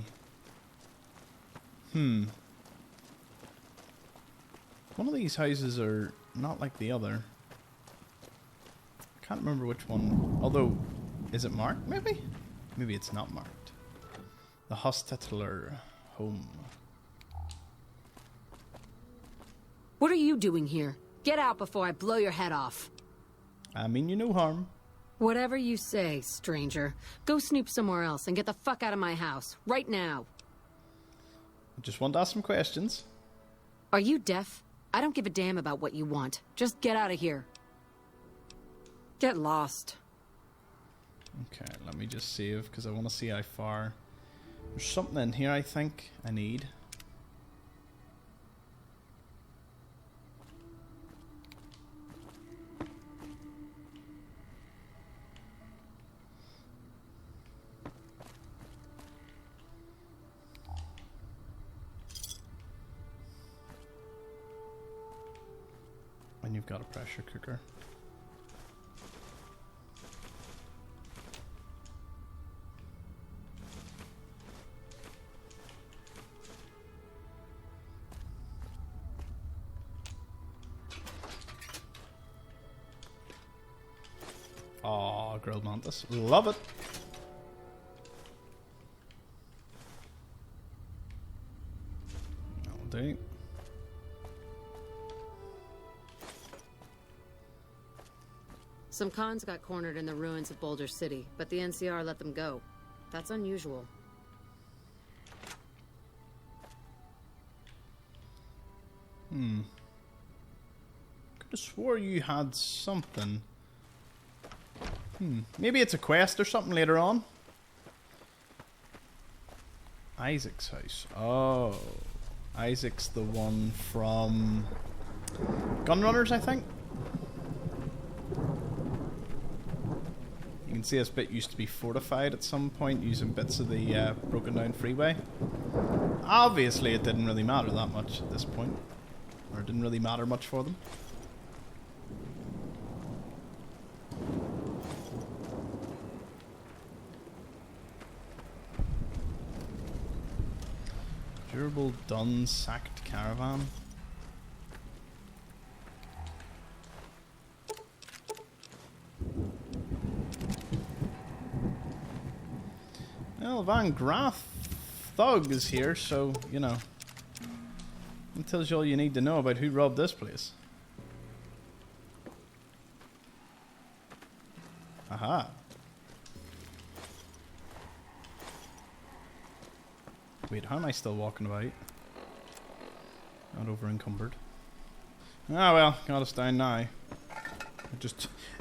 One of these houses are not like the other. I can't remember which one. Although, is it marked maybe? Maybe it's not marked. The Hospitaller Home. What are you doing here? Get out before I blow your head off. I mean you no harm. Whatever you say, stranger. Go snoop somewhere else and get the fuck out of my house. Right now. I just want to ask some questions. Are you deaf? I don't give a damn about what you want. Just get out of here. Get lost. Okay, let me just save because I want to see how far. There's something in here I think I need. And you've got a pressure cooker. Aw, grilled mantis. Love it. That'll do. Some cons got cornered in the ruins of Boulder City, but the NCR let them go. That's unusual. Could have swore you had something. Maybe it's a quest or something later on. Isaac's house. Oh. Isaac's the one from Gunrunners, I think. You can see this bit used to be fortified at some point using bits of the broken down freeway. Obviously, it didn't really matter that much at this point. Or it didn't really matter much for them. Durable done sacked caravan. Well, Van Graff Thug is here, so, you know. It tells you all you need to know about who robbed this place. Aha. Wait, how am I still walking about? Not over encumbered. Ah well, got us down now.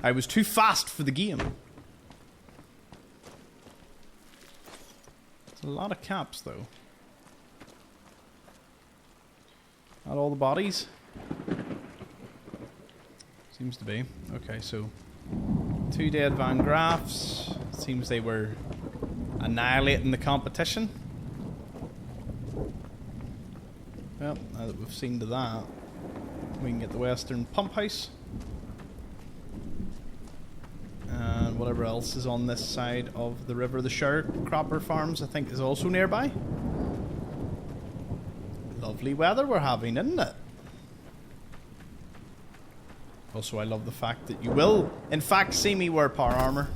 I was too fast for the game. It's a lot of caps though. Not all the bodies. Seems to be. Okay, so 2 dead Van Graffs. Seems they were annihilating the competition. Well, now that we've seen to that, we can get the Western Pump House. And whatever else is on this side of the river. The Sharecropper Farms, I think, is also nearby. Lovely weather we're having, isn't it? Also, I love the fact that you will, in fact, see me wear power armor.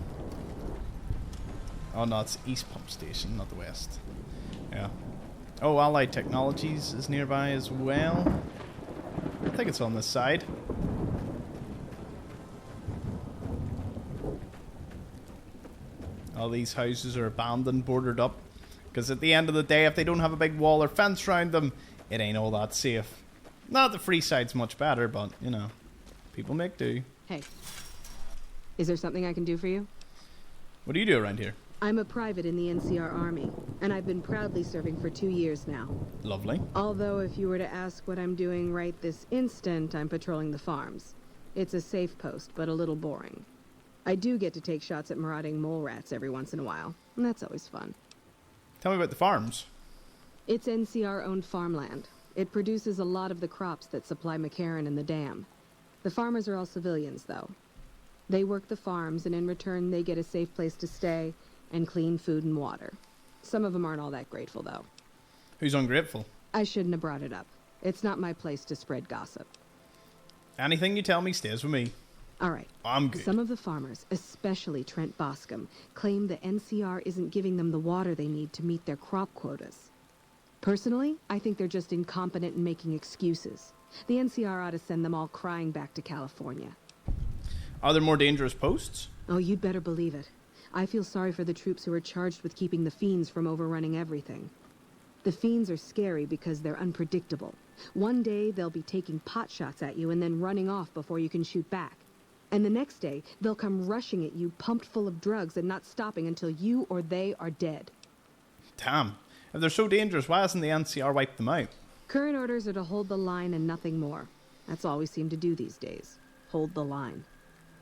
Oh no, it's East Pump Station, not the West. Yeah. Oh, Allied Technologies is nearby as well. I think it's on this side. All these houses are abandoned, boarded up. Because at the end of the day, if they don't have a big wall or fence around them, it ain't all that safe. Not the free side's much better, but, you know, people make do. Hey, is there something I can do for you? What do you do around here? I'm a private in the NCR Army, and I've been proudly serving for 2 years now. Lovely. Although, if you were to ask what I'm doing right this instant, I'm patrolling the farms. It's a safe post, but a little boring. I do get to take shots at marauding mole rats every once in a while, and that's always fun. Tell me about the farms. It's NCR-owned farmland. It produces a lot of the crops that supply McCarran and the dam. The farmers are all civilians, though. They work the farms, and in return, they get a safe place to stay and clean food and water. Some of them aren't all that grateful, though. Who's ungrateful? I shouldn't have brought it up. It's not my place to spread gossip. Anything you tell me stays with me. All right. I'm good. Some of the farmers, especially Trent Boscom, claim the NCR isn't giving them the water they need to meet their crop quotas. Personally, I think they're just incompetent and making excuses. The NCR ought to send them all crying back to California. Are there more dangerous posts? Oh, you'd better believe it. I feel sorry for the troops who are charged with keeping the Fiends from overrunning everything. The Fiends are scary because they're unpredictable. One day, they'll be taking pot shots at you and then running off before you can shoot back. And the next day, they'll come rushing at you pumped full of drugs and not stopping until you or they are dead. Damn. If they're so dangerous, why hasn't the NCR wiped them out? Current orders are to hold the line and nothing more. That's all we seem to do these days. Hold the line.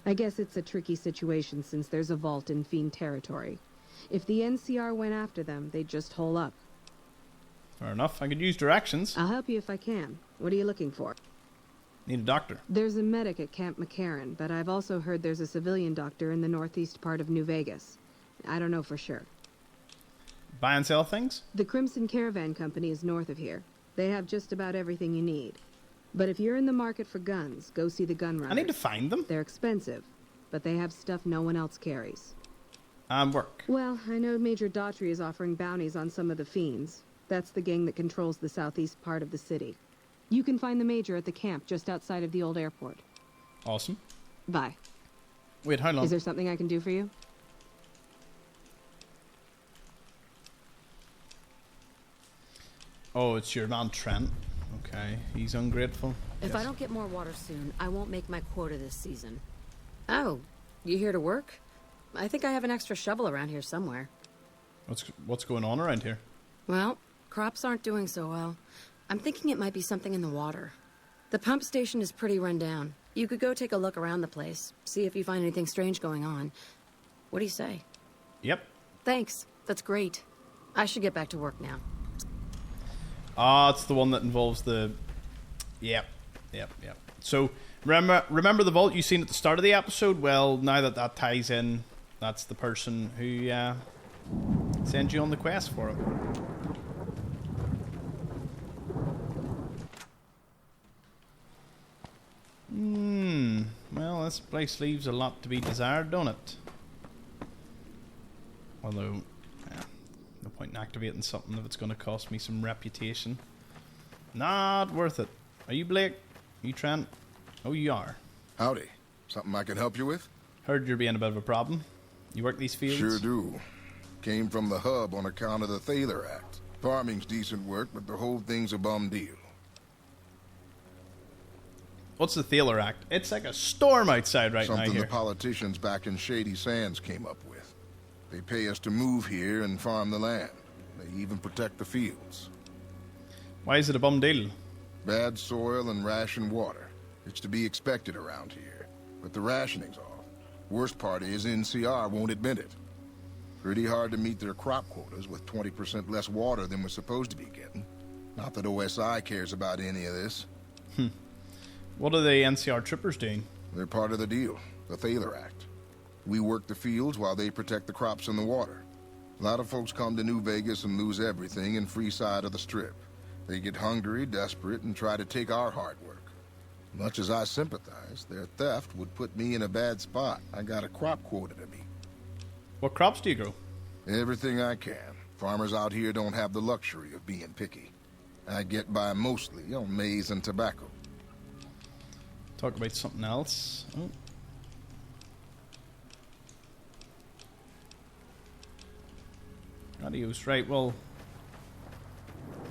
I guess it's a tricky situation since there's a vault in Fiend territory. If the NCR went after them, they'd just hole up. Fair enough. I could use directions. I'll help you if I can. What are you looking for? Need a doctor. There's a medic at Camp McCarran, but I've also heard there's a civilian doctor in the northeast part of New Vegas. I don't know for sure. Buy and sell things? The Crimson Caravan Company is north of here. They have just about everything you need. But if you're in the market for guns, go see the gun runners. I need to find them. They're expensive, but they have stuff no one else carries. Work. Well, I know Major Daughtry is offering bounties on some of the Fiends. That's the gang that controls the southeast part of the city. You can find the Major at the camp just outside of the old airport. Awesome. Bye. Wait, how long? Is there something I can do for you? Oh, it's your man Trent. Okay, he's ungrateful. If I don't get more water soon, I won't make my quota this season. Oh, you here to work? I think I have an extra shovel around here somewhere. What's going on around here? Well, crops aren't doing so well. I'm thinking it might be something in the water. The pump station is pretty run down. You could go take a look around the place, see if you find anything strange going on. What do you say? Yep. Thanks. That's great. I should get back to work now. Ah, it's the one that involves the... Yep. So, remember the vault you seen at the start of the episode? Well, now that ties in, that's the person who sends you on the quest for it. Well, this place leaves a lot to be desired, don't it? Although, no point in activating something if it's going to cost me some reputation. Not worth it. Are you Blake? Are you Trent? Oh, you are. Howdy. Something I can help you with? Heard you're being a bit of a problem. You work these fields? Sure do. Came from the hub on account of the Thaler Act. Farming's decent work, but the whole thing's a bum deal. What's the Thaler Act? It's like a storm outside right now here. Something the politicians back in Shady Sands came up with. They pay us to move here and farm the land. They even protect the fields. Why is it a bum deal? Bad soil and ration water. It's to be expected around here. But the rationing's off. Worst part is NCR won't admit it. Pretty hard to meet their crop quotas with 20% less water than we're supposed to be getting. Not that OSI cares about any of this. What are the NCR troopers doing? They're part of the deal, the Thaler Act. We work the fields while they protect the crops and the water. A lot of folks come to New Vegas and lose everything in free side of the Strip. They get hungry, desperate, and try to take our hard work. Much as I sympathize, their theft would put me in a bad spot. I got a crop quota to meet. What crops do you grow? Everything I can. Farmers out here don't have the luxury of being picky. I get by mostly on maize and tobacco. Talk about something else. Oh. Adios. Right, well,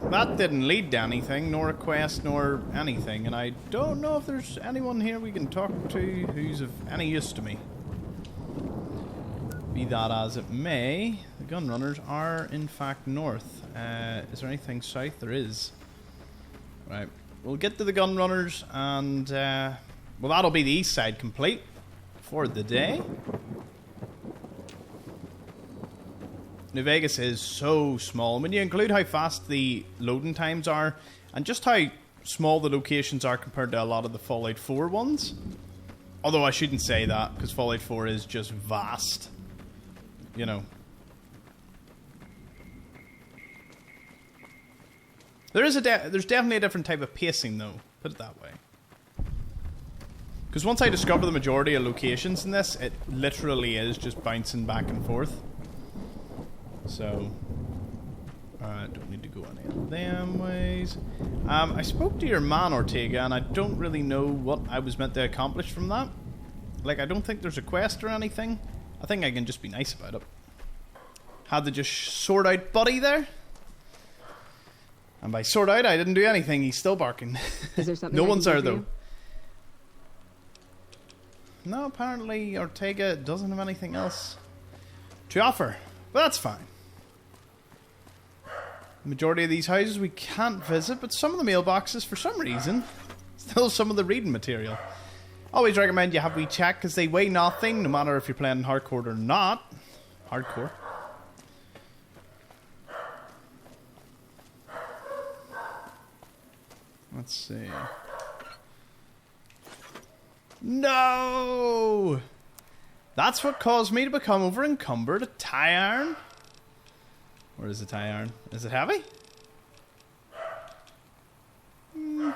that didn't lead to anything, nor a quest, nor anything, and I don't know if there's anyone here we can talk to who's of any use to me. Be that as it may, the gun runners are in fact north. Is there anything south? There is. Right, we'll get to the gun runners, and well, that'll be the east side complete for the day. New Vegas is so small. When you include how fast the loading times are, and just how small the locations are compared to a lot of the Fallout 4 ones. Although I shouldn't say that, because Fallout 4 is just vast. You know. There's definitely a different type of pacing, though. Put it that way. Because once I discover the majority of locations in this, it literally is just bouncing back and forth. So, I don't need to go any of them ways. I spoke to your man, Ortega, and I don't really know what I was meant to accomplish from that. Like, I don't think there's a quest or anything. I think I can just be nice about it. Had to just sort out Buddy there. And by sort out, I didn't do anything. He's still barking. Is there something no I one's can there, do for though. you? No, apparently Ortega doesn't have anything else to offer. But that's fine. The majority of these houses we can't visit, but some of the mailboxes, for some reason, still some of the reading material. Always recommend you have a wee check, because they weigh nothing, no matter if you're playing hardcore or not. Hardcore. Let's see. No! That's what caused me to become over encumbered. A tie iron? Where is the tie iron? Is it heavy? Can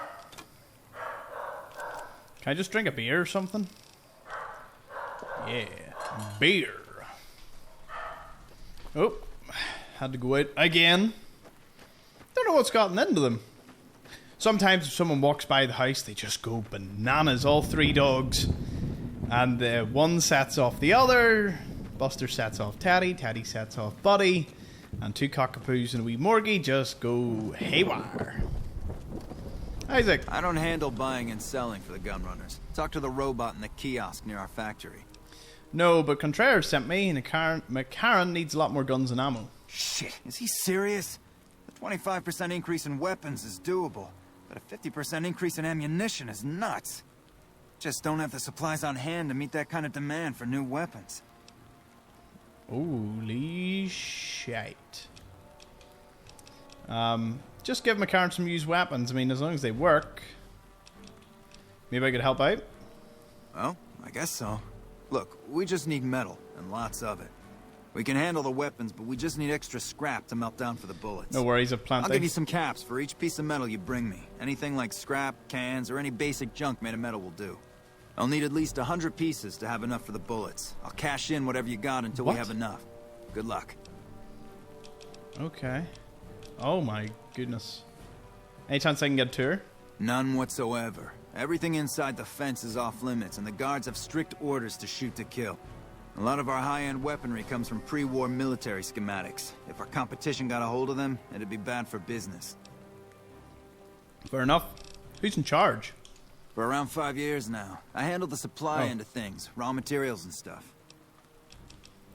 I just drink a beer or something? Yeah, beer. Oh, had to go out again. Don't know what's gotten into them. Sometimes if someone walks by the house, they just go bananas, all three dogs. And one sets off the other. Buster sets off Teddy, Teddy sets off Buddy. And two cockapoos and a wee Morgie just go haywire. Isaac. I don't handle buying and selling for the gun runners. Talk to the robot in the kiosk near our factory. No, but Contreras sent me, and McCarran needs a lot more guns and ammo. Shit, is he serious? The 25% increase in weapons is doable, but a 50% increase in ammunition is nuts. Just don't have the supplies on hand to meet that kind of demand for new weapons. Holy shit. Just give my current some used weapons. I mean, as long as they work. Maybe I could help out? Well, I guess so. Look, we just need metal, and lots of it. We can handle the weapons, but we just need extra scrap to melt down for the bullets. No worries, I've planted. I'll give you some caps for each piece of metal you bring me. Anything like scrap, cans, or any basic junk made of metal will do. I'll need at least 100 pieces to have enough for the bullets. I'll cash in whatever you got until we have enough. Good luck. Okay. Oh my goodness. Any chance I can get a tour? None whatsoever. Everything inside the fence is off limits, and the guards have strict orders to shoot to kill. A lot of our high-end weaponry comes from pre-war military schematics. If our competition got a hold of them, it'd be bad for business. Fair enough. Who's in charge? For around 5 years now. I handle the supply end of things, raw materials and stuff.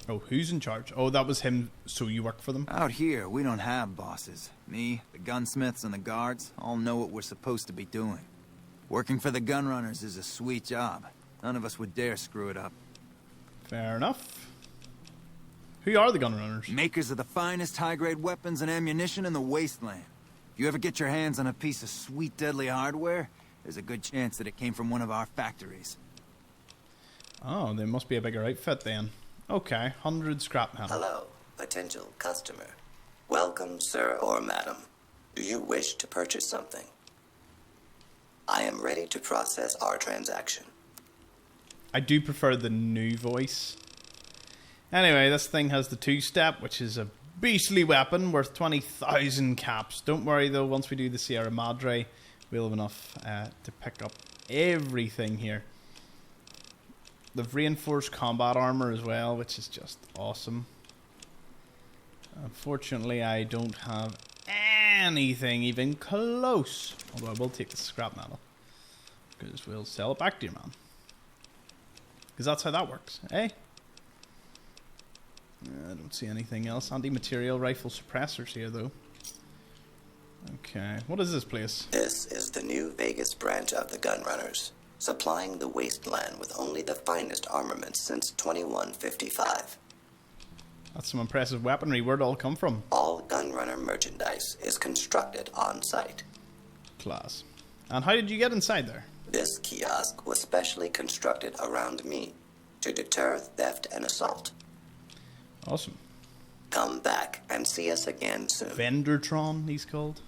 Oh, who's in charge? Oh, that was him, so you work for them? Out here, we don't have bosses. Me, the gunsmiths, and the guards all know what we're supposed to be doing. Working for the gunrunners is a sweet job. None of us would dare screw it up. Fair enough. Who are the gunrunners? Makers of the finest high-grade weapons and ammunition in the wasteland. If you ever get your hands on a piece of sweet, deadly hardware, there's a good chance that it came from one of our factories. Oh, they must be a bigger outfit then. Okay, 100 scrap metal. Hello, potential customer. Welcome, sir or madam. Do you wish to purchase something? I am ready to process our transaction. I do prefer the new voice. Anyway, this thing has the two-step, which is a beastly weapon worth 20,000 caps. Don't worry though, once we do the Sierra Madre, we'll have enough to pick up everything here. They've reinforced combat armor as well, which is just awesome. Unfortunately, I don't have anything even close. Although I will take the scrap metal, because we'll sell it back to you, man. Because that's how that works, eh? I don't see anything else. Anti-material rifle suppressors here, though. Okay, what is this place? This is the New Vegas branch of the Gunrunners, supplying the wasteland with only the finest armaments since 2155. That's some impressive weaponry. Where'd it all come from? All Gunrunner merchandise is constructed on site. Class. And how did you get inside there? This kiosk was specially constructed around me to deter theft and assault. Awesome. Come back and see us again soon. Vendortron, he's called.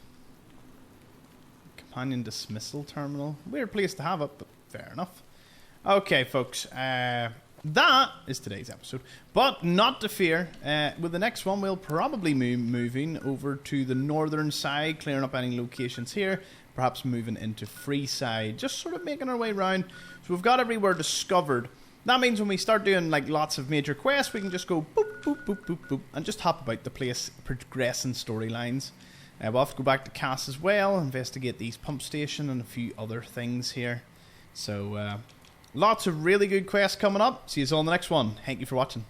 Companion dismissal terminal. Weird place to have it, but fair enough. Okay, folks. That is today's episode. But not to fear. With the next one, we'll probably be moving over to the northern side, clearing up any locations here. Perhaps moving into Freeside. Just sort of making our way around. So we've got everywhere discovered. That means when we start doing like lots of major quests, we can just go boop, boop, boop, boop, boop, and just hop about the place, progressing storylines. We'll have to go back to Cass as well, investigate the East Pump Station and a few other things here. So, lots of really good quests coming up. See you all in the next one. Thank you for watching.